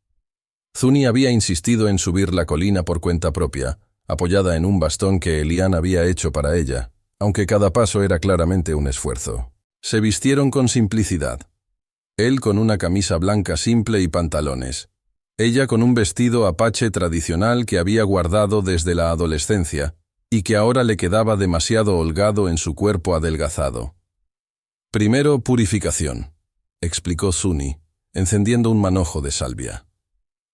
Suni había insistido en subir la colina por cuenta propia, apoyada en un bastón que Elian había hecho para ella, aunque cada paso era claramente un esfuerzo. Se vistieron con simplicidad. Él con una camisa blanca simple y pantalones. Ella con un vestido apache tradicional que había guardado desde la adolescencia y que ahora le quedaba demasiado holgado en su cuerpo adelgazado. «Primero purificación», explicó Suni, encendiendo un manojo de salvia.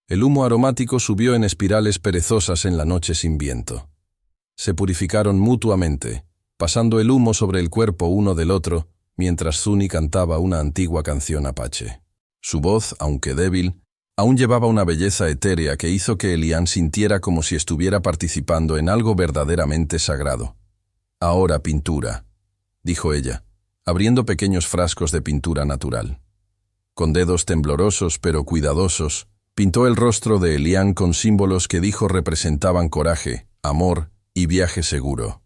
El humo aromático subió en espirales perezosas en la noche sin viento. Se purificaron mutuamente, pasando el humo sobre el cuerpo uno del otro, mientras Zuni cantaba una antigua canción apache. Su voz, aunque débil, aún llevaba una belleza etérea que hizo que Elian sintiera como si estuviera participando en algo verdaderamente sagrado. «Ahora pintura», dijo ella, abriendo pequeños frascos de pintura natural. Con dedos temblorosos pero cuidadosos, pintó el rostro de Elian con símbolos que dijo representaban coraje, amor y viaje seguro.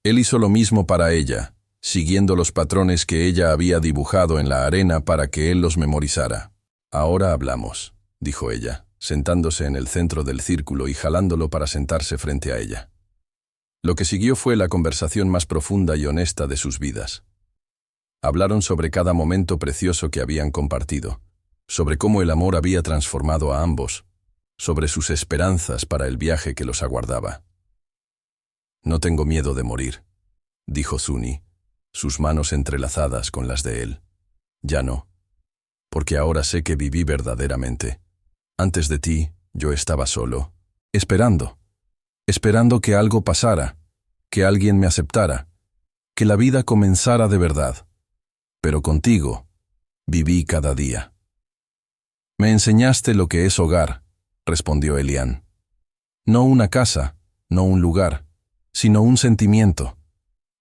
Él hizo lo mismo para ella, siguiendo los patrones que ella había dibujado en la arena para que él los memorizara. «Ahora hablamos», dijo ella, sentándose en el centro del círculo y jalándolo para sentarse frente a ella. Lo que siguió fue la conversación más profunda y honesta de sus vidas. Hablaron sobre cada momento precioso que habían compartido, sobre cómo el amor había transformado a ambos, sobre sus esperanzas para el viaje que los aguardaba. «No tengo miedo de morir», dijo Zuni, sus manos entrelazadas con las de él. «Ya no, porque ahora sé que viví verdaderamente. Antes de ti, yo estaba solo, esperando que algo pasara, que alguien me aceptara, que la vida comenzara de verdad. Pero contigo, viví cada día». «Me enseñaste lo que es hogar», respondió Elian. «No una casa, no un lugar, sino un sentimiento.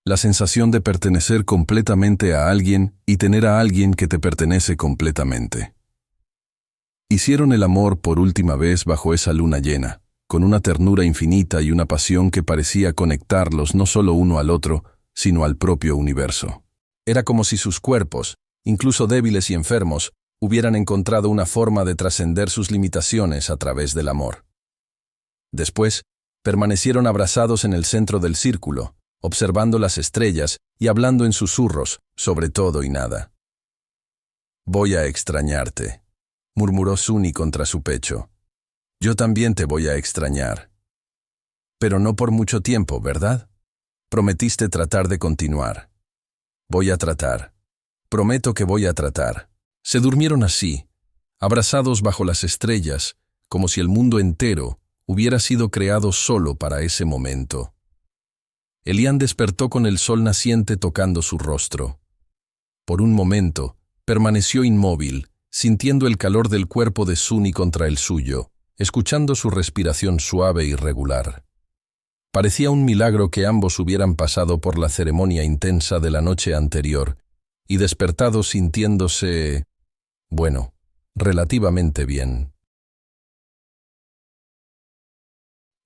La sensación de pertenecer completamente a alguien y tener a alguien que te pertenece completamente». Hicieron el amor por última vez bajo esa luna llena, con una ternura infinita y una pasión que parecía conectarlos no solo uno al otro, sino al propio universo. Era como si sus cuerpos, incluso débiles y enfermos, hubieran encontrado una forma de trascender sus limitaciones a través del amor. Después, permanecieron abrazados en el centro del círculo, observando las estrellas y hablando en susurros sobre todo y nada. «Voy a extrañarte», murmuró Zuni contra su pecho. «Yo también te voy a extrañar. Pero no por mucho tiempo, ¿verdad? Prometiste tratar de continuar». «Voy a tratar. Prometo que voy a tratar». Se durmieron así, abrazados bajo las estrellas, como si el mundo entero hubiera sido creado solo para ese momento. Elian despertó con el sol naciente tocando su rostro. Por un momento, permaneció inmóvil, sintiendo el calor del cuerpo de Zuni contra el suyo, escuchando su respiración suave y regular. Parecía un milagro que ambos hubieran pasado por la ceremonia intensa de la noche anterior y despertado sintiéndose, bueno, relativamente bien.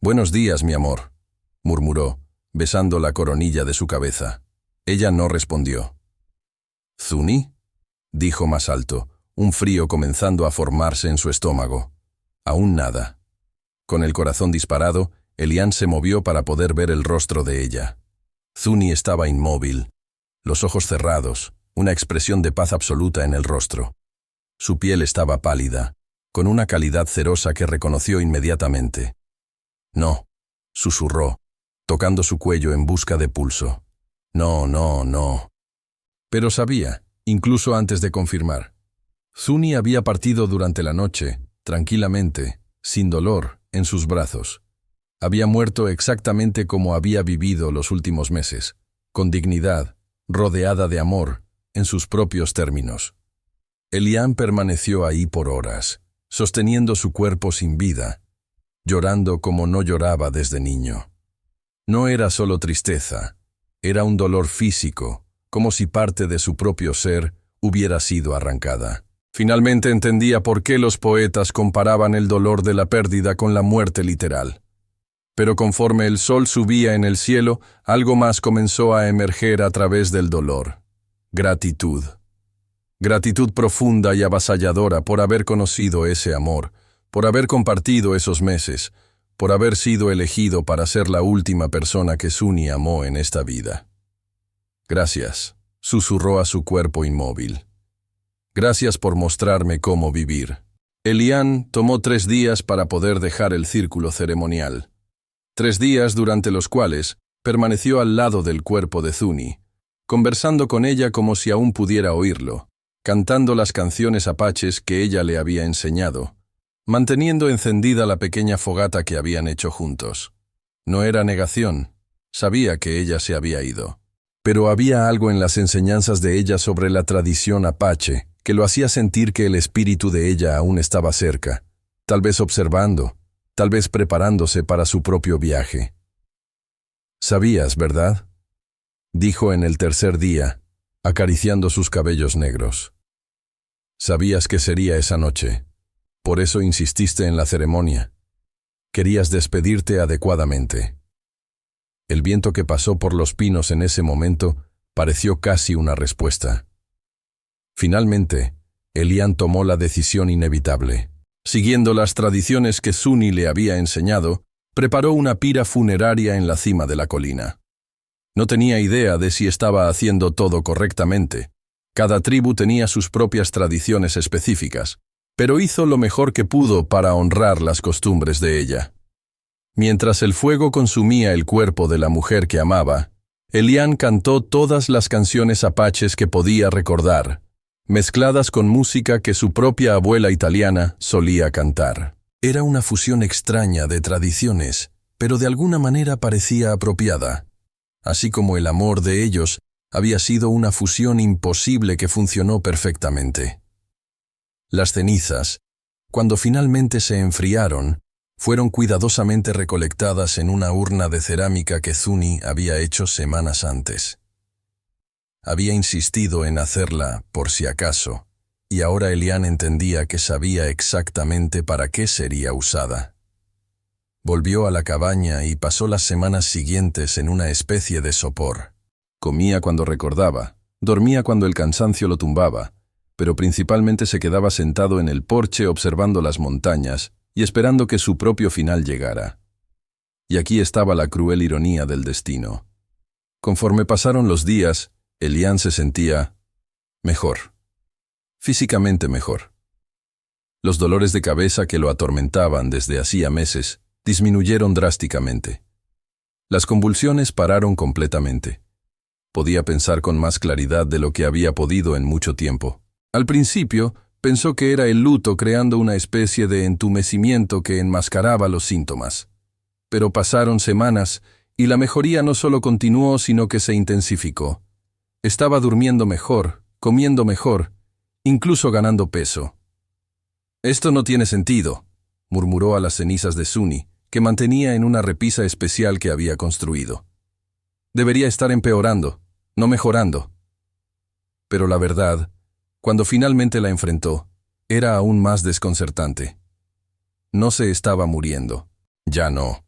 «Buenos días, mi amor», murmuró, besando la coronilla de su cabeza. Ella no respondió. «¿Zuni?», dijo más alto, un frío comenzando a formarse en su estómago. Aún nada. Con el corazón disparado, Elian se movió para poder ver el rostro de ella. Zuni estaba inmóvil, los ojos cerrados, una expresión de paz absoluta en el rostro. Su piel estaba pálida, con una calidad cerosa que reconoció inmediatamente. «No», susurró, tocando su cuello en busca de pulso. «No, no, no». Pero sabía, incluso antes de confirmar. Zuni había partido durante la noche, tranquilamente, sin dolor, en sus brazos. Había muerto exactamente como había vivido los últimos meses, con dignidad, rodeada de amor, en sus propios términos. Elian permaneció ahí por horas, sosteniendo su cuerpo sin vida, llorando como no lloraba desde niño. No era solo tristeza, era un dolor físico, como si parte de su propio ser hubiera sido arrancada. Finalmente entendía por qué los poetas comparaban el dolor de la pérdida con la muerte literal. Pero conforme el sol subía en el cielo, algo más comenzó a emerger a través del dolor. Gratitud. Gratitud profunda y avasalladora por haber conocido ese amor, por haber compartido esos meses, por haber sido elegido para ser la última persona que Zuni amó en esta vida. «Gracias», susurró a su cuerpo inmóvil. «Gracias por mostrarme cómo vivir». Elian tomó 3 días para poder dejar el círculo ceremonial. 3 días durante los cuales permaneció al lado del cuerpo de Zuni, conversando con ella como si aún pudiera oírlo, cantando las canciones apaches que ella le había enseñado, manteniendo encendida la pequeña fogata que habían hecho juntos. No era negación, sabía que ella se había ido. Pero había algo en las enseñanzas de ella sobre la tradición apache que lo hacía sentir que el espíritu de ella aún estaba cerca, tal vez observando, tal vez preparándose para su propio viaje. «Sabías, ¿verdad?», dijo en el tercer día, acariciando sus cabellos negros. «Sabías que sería esa noche. Por eso insististe en la ceremonia. Querías despedirte adecuadamente». El viento que pasó por los pinos en ese momento pareció casi una respuesta. Finalmente, Elian tomó la decisión inevitable. Siguiendo las tradiciones que Suni le había enseñado, preparó una pira funeraria en la cima de la colina. No tenía idea de si estaba haciendo todo correctamente. Cada tribu tenía sus propias tradiciones específicas, pero hizo lo mejor que pudo para honrar las costumbres de ella. Mientras el fuego consumía el cuerpo de la mujer que amaba, Elian cantó todas las canciones apaches que podía recordar, mezcladas con música que su propia abuela italiana solía cantar. Era una fusión extraña de tradiciones, pero de alguna manera parecía apropiada. Así como el amor de ellos había sido una fusión imposible que funcionó perfectamente. Las cenizas, cuando finalmente se enfriaron, fueron cuidadosamente recolectadas en una urna de cerámica que Suni había hecho semanas antes. Había insistido en hacerla por si acaso, y ahora Elian entendía que sabía exactamente para qué sería usada. Volvió a la cabaña y pasó las semanas siguientes en una especie de sopor. Comía cuando recordaba, dormía cuando el cansancio lo tumbaba, pero principalmente se quedaba sentado en el porche observando las montañas y esperando que su propio final llegara. Y aquí estaba la cruel ironía del destino. Conforme pasaron los días, Elian se sentía mejor, físicamente mejor. Los dolores de cabeza que lo atormentaban desde hacía meses disminuyeron drásticamente. Las convulsiones pararon completamente. Podía pensar con más claridad de lo que había podido en mucho tiempo. Al principio, pensó que era el luto creando una especie de entumecimiento que enmascaraba los síntomas. Pero pasaron semanas y la mejoría no solo continuó, sino que se intensificó. Estaba durmiendo mejor, comiendo mejor, incluso ganando peso. «Esto no tiene sentido», murmuró a las cenizas de Suni, que mantenía en una repisa especial que había construido. «Debería estar empeorando, no mejorando». Pero la verdad, cuando finalmente la enfrentó, era aún más desconcertante. No se estaba muriendo. Ya no.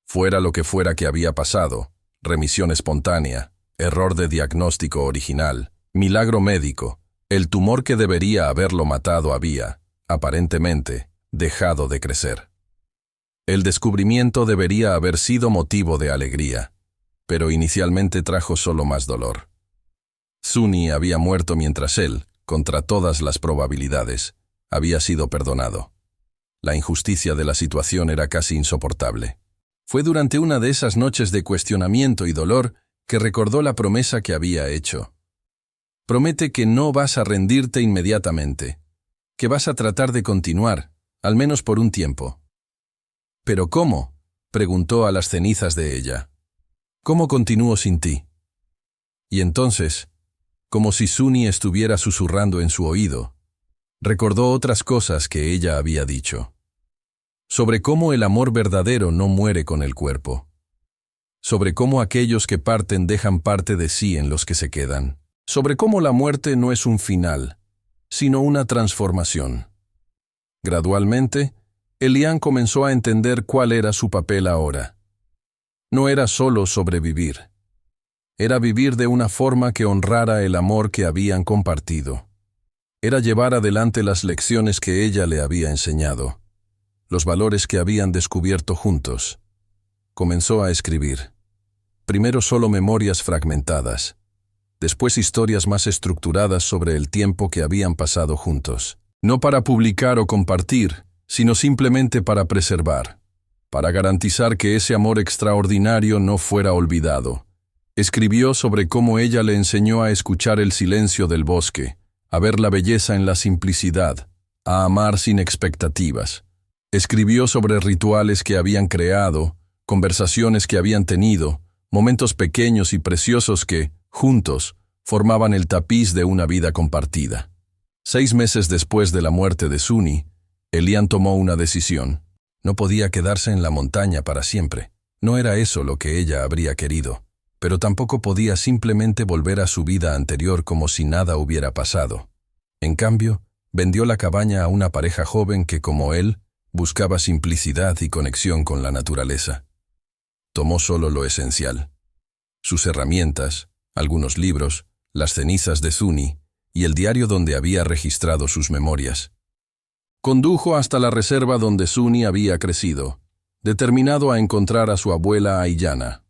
Fuera lo que fuera que había pasado, remisión espontánea, error de diagnóstico original, milagro médico, el tumor que debería haberlo matado había, aparentemente, dejado de crecer. El descubrimiento debería haber sido motivo de alegría, pero inicialmente trajo solo más dolor. Suni había muerto mientras él, contra todas las probabilidades, había sido perdonado. La injusticia de la situación era casi insoportable. Fue durante una de esas noches de cuestionamiento y dolor que recordó la promesa que había hecho. Promete que no vas a rendirte inmediatamente, que vas a tratar de continuar, al menos por un tiempo. ¿Pero cómo?, preguntó a las cenizas de ella. ¿Cómo continúo sin ti? Y entonces, como si Suni estuviera susurrando en su oído, recordó otras cosas que ella había dicho. Sobre cómo el amor verdadero no muere con el cuerpo. Sobre cómo aquellos que parten dejan parte de sí en los que se quedan. Sobre cómo la muerte no es un final, sino una transformación. Gradualmente, Elian comenzó a entender cuál era su papel ahora. No era solo sobrevivir. Era vivir de una forma que honrara el amor que habían compartido. Era llevar adelante las lecciones que ella le había enseñado, los valores que habían descubierto juntos. Comenzó a escribir. Primero solo memorias fragmentadas, después historias más estructuradas sobre el tiempo que habían pasado juntos. No para publicar o compartir, sino simplemente para preservar, para garantizar que ese amor extraordinario no fuera olvidado. Escribió sobre cómo ella le enseñó a escuchar el silencio del bosque, a ver la belleza en la simplicidad, a amar sin expectativas. Escribió sobre rituales que habían creado, conversaciones que habían tenido, momentos pequeños y preciosos que, juntos, formaban el tapiz de una vida compartida. 6 meses después de la muerte de Suni, Elian tomó una decisión. No podía quedarse en la montaña para siempre. No era eso lo que ella habría querido, pero tampoco podía simplemente volver a su vida anterior como si nada hubiera pasado. En cambio, vendió la cabaña a una pareja joven que, como él, buscaba simplicidad y conexión con la naturaleza. Tomó solo lo esencial: sus herramientas, algunos libros, las cenizas de Suni y el diario donde había registrado sus memorias. Condujo hasta la reserva donde Suni había crecido, determinado a encontrar a su abuela Aiyana.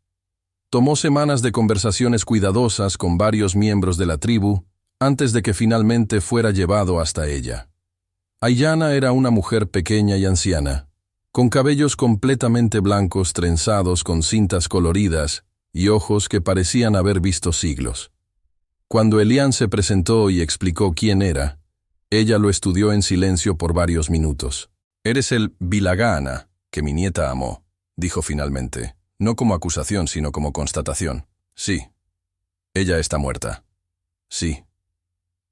Tomó semanas de conversaciones cuidadosas con varios miembros de la tribu antes de que finalmente fuera llevado hasta ella. Aiyana era una mujer pequeña y anciana, con cabellos completamente blancos trenzados con cintas coloridas y ojos que parecían haber visto siglos. Cuando Elian se presentó y explicó quién era, ella lo estudió en silencio por varios minutos. «Eres el Vilagaana que mi nieta amó», dijo finalmente, no como acusación sino como constatación. «Sí, ella está muerta. Sí,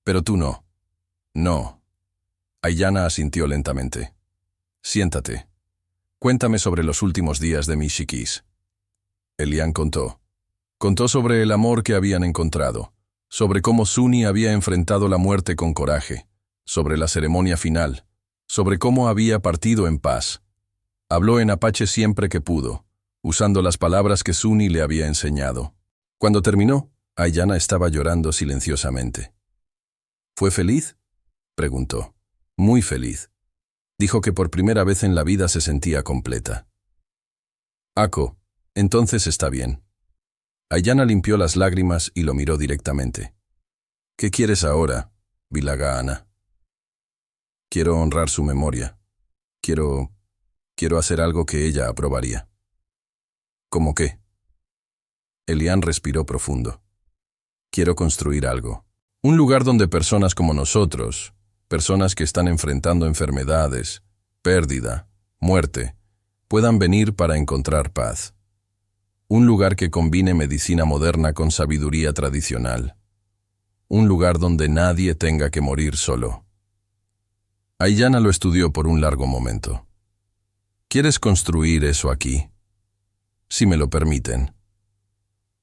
pero tú no». «No». Aiyana asintió lentamente. «Siéntate. Cuéntame sobre los últimos días de mis chiquis». Elian contó. Contó sobre el amor que habían encontrado, sobre cómo Suni había enfrentado la muerte con coraje, sobre la ceremonia final, sobre cómo había partido en paz. Habló en apache siempre que pudo, usando las palabras que Suni le había enseñado. Cuando terminó, Aiyana estaba llorando silenciosamente. «¿Fue feliz?», preguntó. «Muy feliz». Dijo que por primera vez en la vida se sentía completa. «Ako, entonces está bien». Aiyana limpió las lágrimas y lo miró directamente. «¿Qué quieres ahora, Vilagaana?» «Quiero honrar su memoria. Quiero hacer algo que ella aprobaría». «¿Cómo qué?». Elian respiró profundo. «Quiero construir algo. Un lugar donde personas como nosotros, personas que están enfrentando enfermedades, pérdida, muerte, puedan venir para encontrar paz. Un lugar que combine medicina moderna con sabiduría tradicional. Un lugar donde nadie tenga que morir solo». Aiyana lo estudió por un largo momento. «¿Quieres construir eso aquí?». «Si me lo permiten.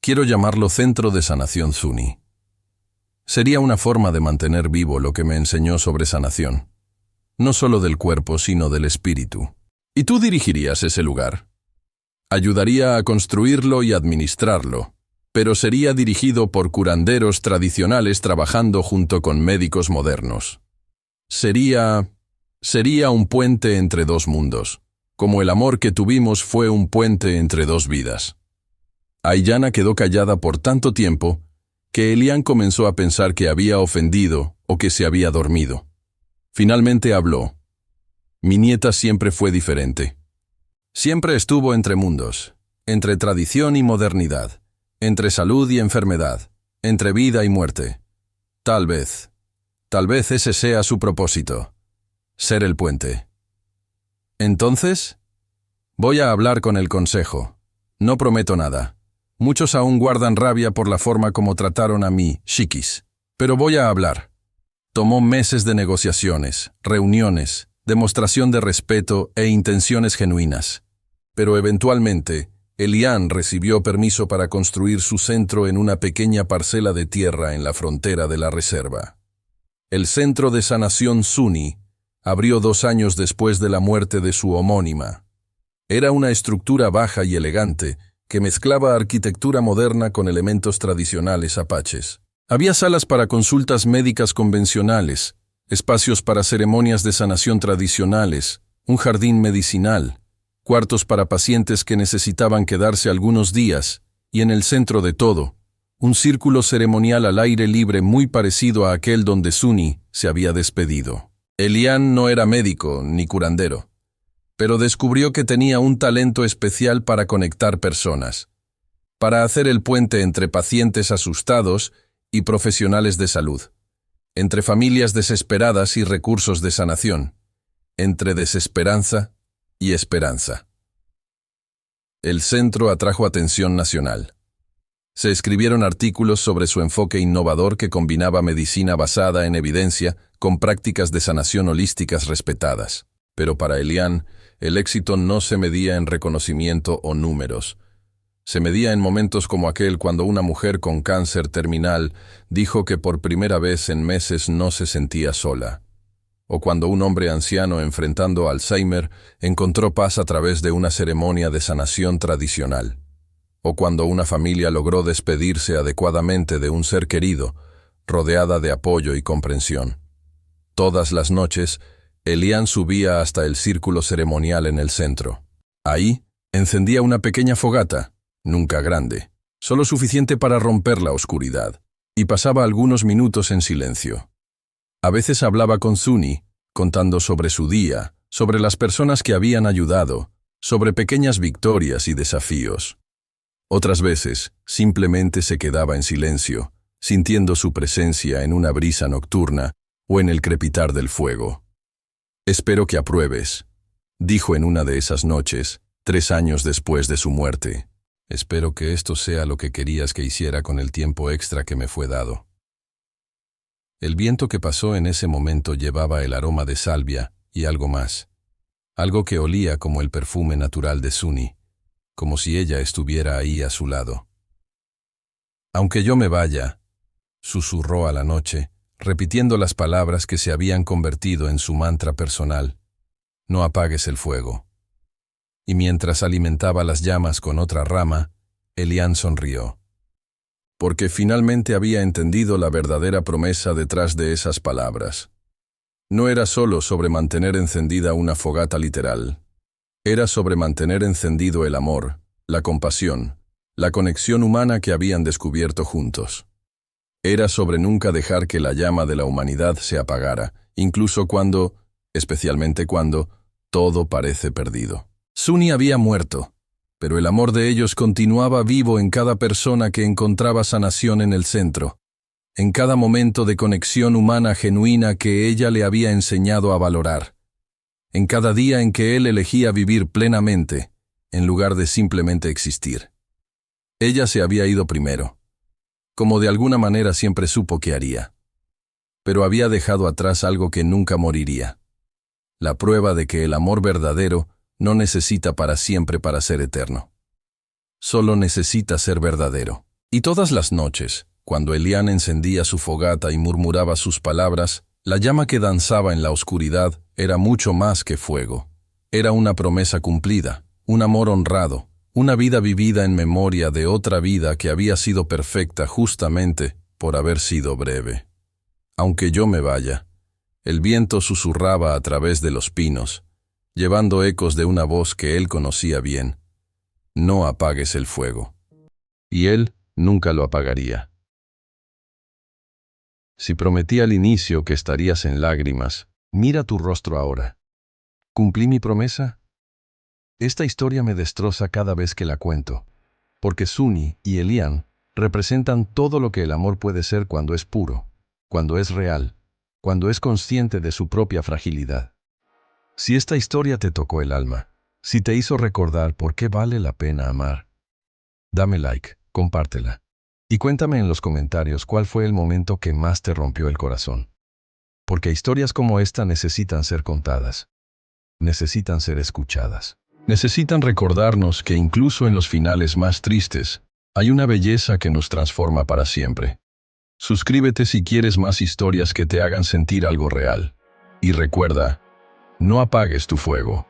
Quiero llamarlo Centro de Sanación Suni. Sería una forma de mantener vivo lo que me enseñó sobre sanación, no solo del cuerpo sino del espíritu». «¿Y tú dirigirías ese lugar?». «Ayudaría a construirlo y administrarlo, pero sería dirigido por curanderos tradicionales trabajando junto con médicos modernos. Sería un puente entre dos mundos, como el amor que tuvimos fue un puente entre dos vidas». Aiyana quedó callada por tanto tiempo que Elian comenzó a pensar que había ofendido o que se había dormido. Finalmente habló. «Mi nieta siempre fue diferente. Siempre estuvo entre mundos, entre tradición y modernidad, entre salud y enfermedad, entre vida y muerte. Tal vez ese sea su propósito, ser el puente». «Entonces, voy a hablar con el consejo. No prometo nada. Muchos aún guardan rabia por la forma como trataron a mí, chiquis. Pero voy a hablar». Tomó meses de negociaciones, reuniones, demostración de respeto e intenciones genuinas. Pero eventualmente, Elian recibió permiso para construir su centro en una pequeña parcela de tierra en la frontera de la reserva. El Centro de Sanación Suni abrió 2 años después de la muerte de su homónima. Era una estructura baja y elegante que mezclaba arquitectura moderna con elementos tradicionales apaches. Había salas para consultas médicas convencionales, espacios para ceremonias de sanación tradicionales, un jardín medicinal, cuartos para pacientes que necesitaban quedarse algunos días, y en el centro de todo, un círculo ceremonial al aire libre muy parecido a aquel donde Suni se había despedido. Elian no era médico ni curandero, pero descubrió que tenía un talento especial para conectar personas, para hacer el puente entre pacientes asustados y profesionales de salud. entre familias desesperadas y recursos de sanación, entre desesperanza y esperanza. El centro atrajo atención nacional. Se escribieron artículos sobre su enfoque innovador que combinaba medicina basada en evidencia con prácticas de sanación holísticas respetadas. Pero para Eliane, el éxito no se medía en reconocimiento o números. Se medía en momentos como aquel cuando una mujer con cáncer terminal dijo que por primera vez en meses no se sentía sola. O cuando un hombre anciano enfrentando Alzheimer encontró paz a través de una ceremonia de sanación tradicional. O cuando una familia logró despedirse adecuadamente de un ser querido, rodeada de apoyo y comprensión. Todas las noches, Eliane subía hasta el círculo ceremonial en el centro. Ahí, encendía una pequeña fogata, nunca grande, solo suficiente para romper la oscuridad, y pasaba algunos minutos en silencio. A veces hablaba con Suni, contando sobre su día, sobre las personas que habían ayudado, sobre pequeñas victorias y desafíos. Otras veces, simplemente se quedaba en silencio, sintiendo su presencia en una brisa nocturna o en el crepitar del fuego. «Espero que apruebes», dijo en una de esas noches, 3 años después de su muerte. «Espero que esto sea lo que querías que hiciera con el tiempo extra que me fue dado». El viento que pasó en ese momento llevaba el aroma de salvia y algo más, algo que olía como el perfume natural de Suni, como si ella estuviera ahí a su lado. «Aunque yo me vaya», susurró a la noche, repitiendo las palabras que se habían convertido en su mantra personal, «no apagues el fuego». Y mientras alimentaba las llamas con otra rama, Eliane sonrió. Porque finalmente había entendido la verdadera promesa detrás de esas palabras. No era solo sobre mantener encendida una fogata literal. Era sobre mantener encendido el amor, la compasión, la conexión humana que habían descubierto juntos. Era sobre nunca dejar que la llama de la humanidad se apagara, incluso cuando, especialmente cuando, todo parece perdido. Suni había muerto, pero el amor de ellos continuaba vivo en cada persona que encontraba sanación en el centro, en cada momento de conexión humana genuina que ella le había enseñado a valorar, en cada día en que él elegía vivir plenamente, en lugar de simplemente existir. Ella se había ido primero, como de alguna manera siempre supo que haría, pero había dejado atrás algo que nunca moriría, la prueba de que el amor verdadero no necesita para siempre para ser eterno. Solo necesita ser verdadero. Y todas las noches, cuando Eliane encendía su fogata y murmuraba sus palabras, la llama que danzaba en la oscuridad era mucho más que fuego. Era una promesa cumplida, un amor honrado, una vida vivida en memoria de otra vida que había sido perfecta justamente por haber sido breve. Aunque yo me vaya, el viento susurraba a través de los pinos, llevando ecos de una voz que él conocía bien. No apagues el fuego. Y él nunca lo apagaría. Si prometí al inicio que estarías en lágrimas, mira tu rostro ahora. ¿Cumplí mi promesa? Esta historia me destroza cada vez que la cuento, porque Suni y Eliane representan todo lo que el amor puede ser cuando es puro, cuando es real, cuando es consciente de su propia fragilidad. Si esta historia te tocó el alma, si te hizo recordar por qué vale la pena amar, dame like, compártela. Y cuéntame en los comentarios cuál fue el momento que más te rompió el corazón. Porque historias como esta necesitan ser contadas. Necesitan ser escuchadas. Necesitan recordarnos que incluso en los finales más tristes, hay una belleza que nos transforma para siempre. Suscríbete si quieres más historias que te hagan sentir algo real. Y recuerda, no apagues tu fuego.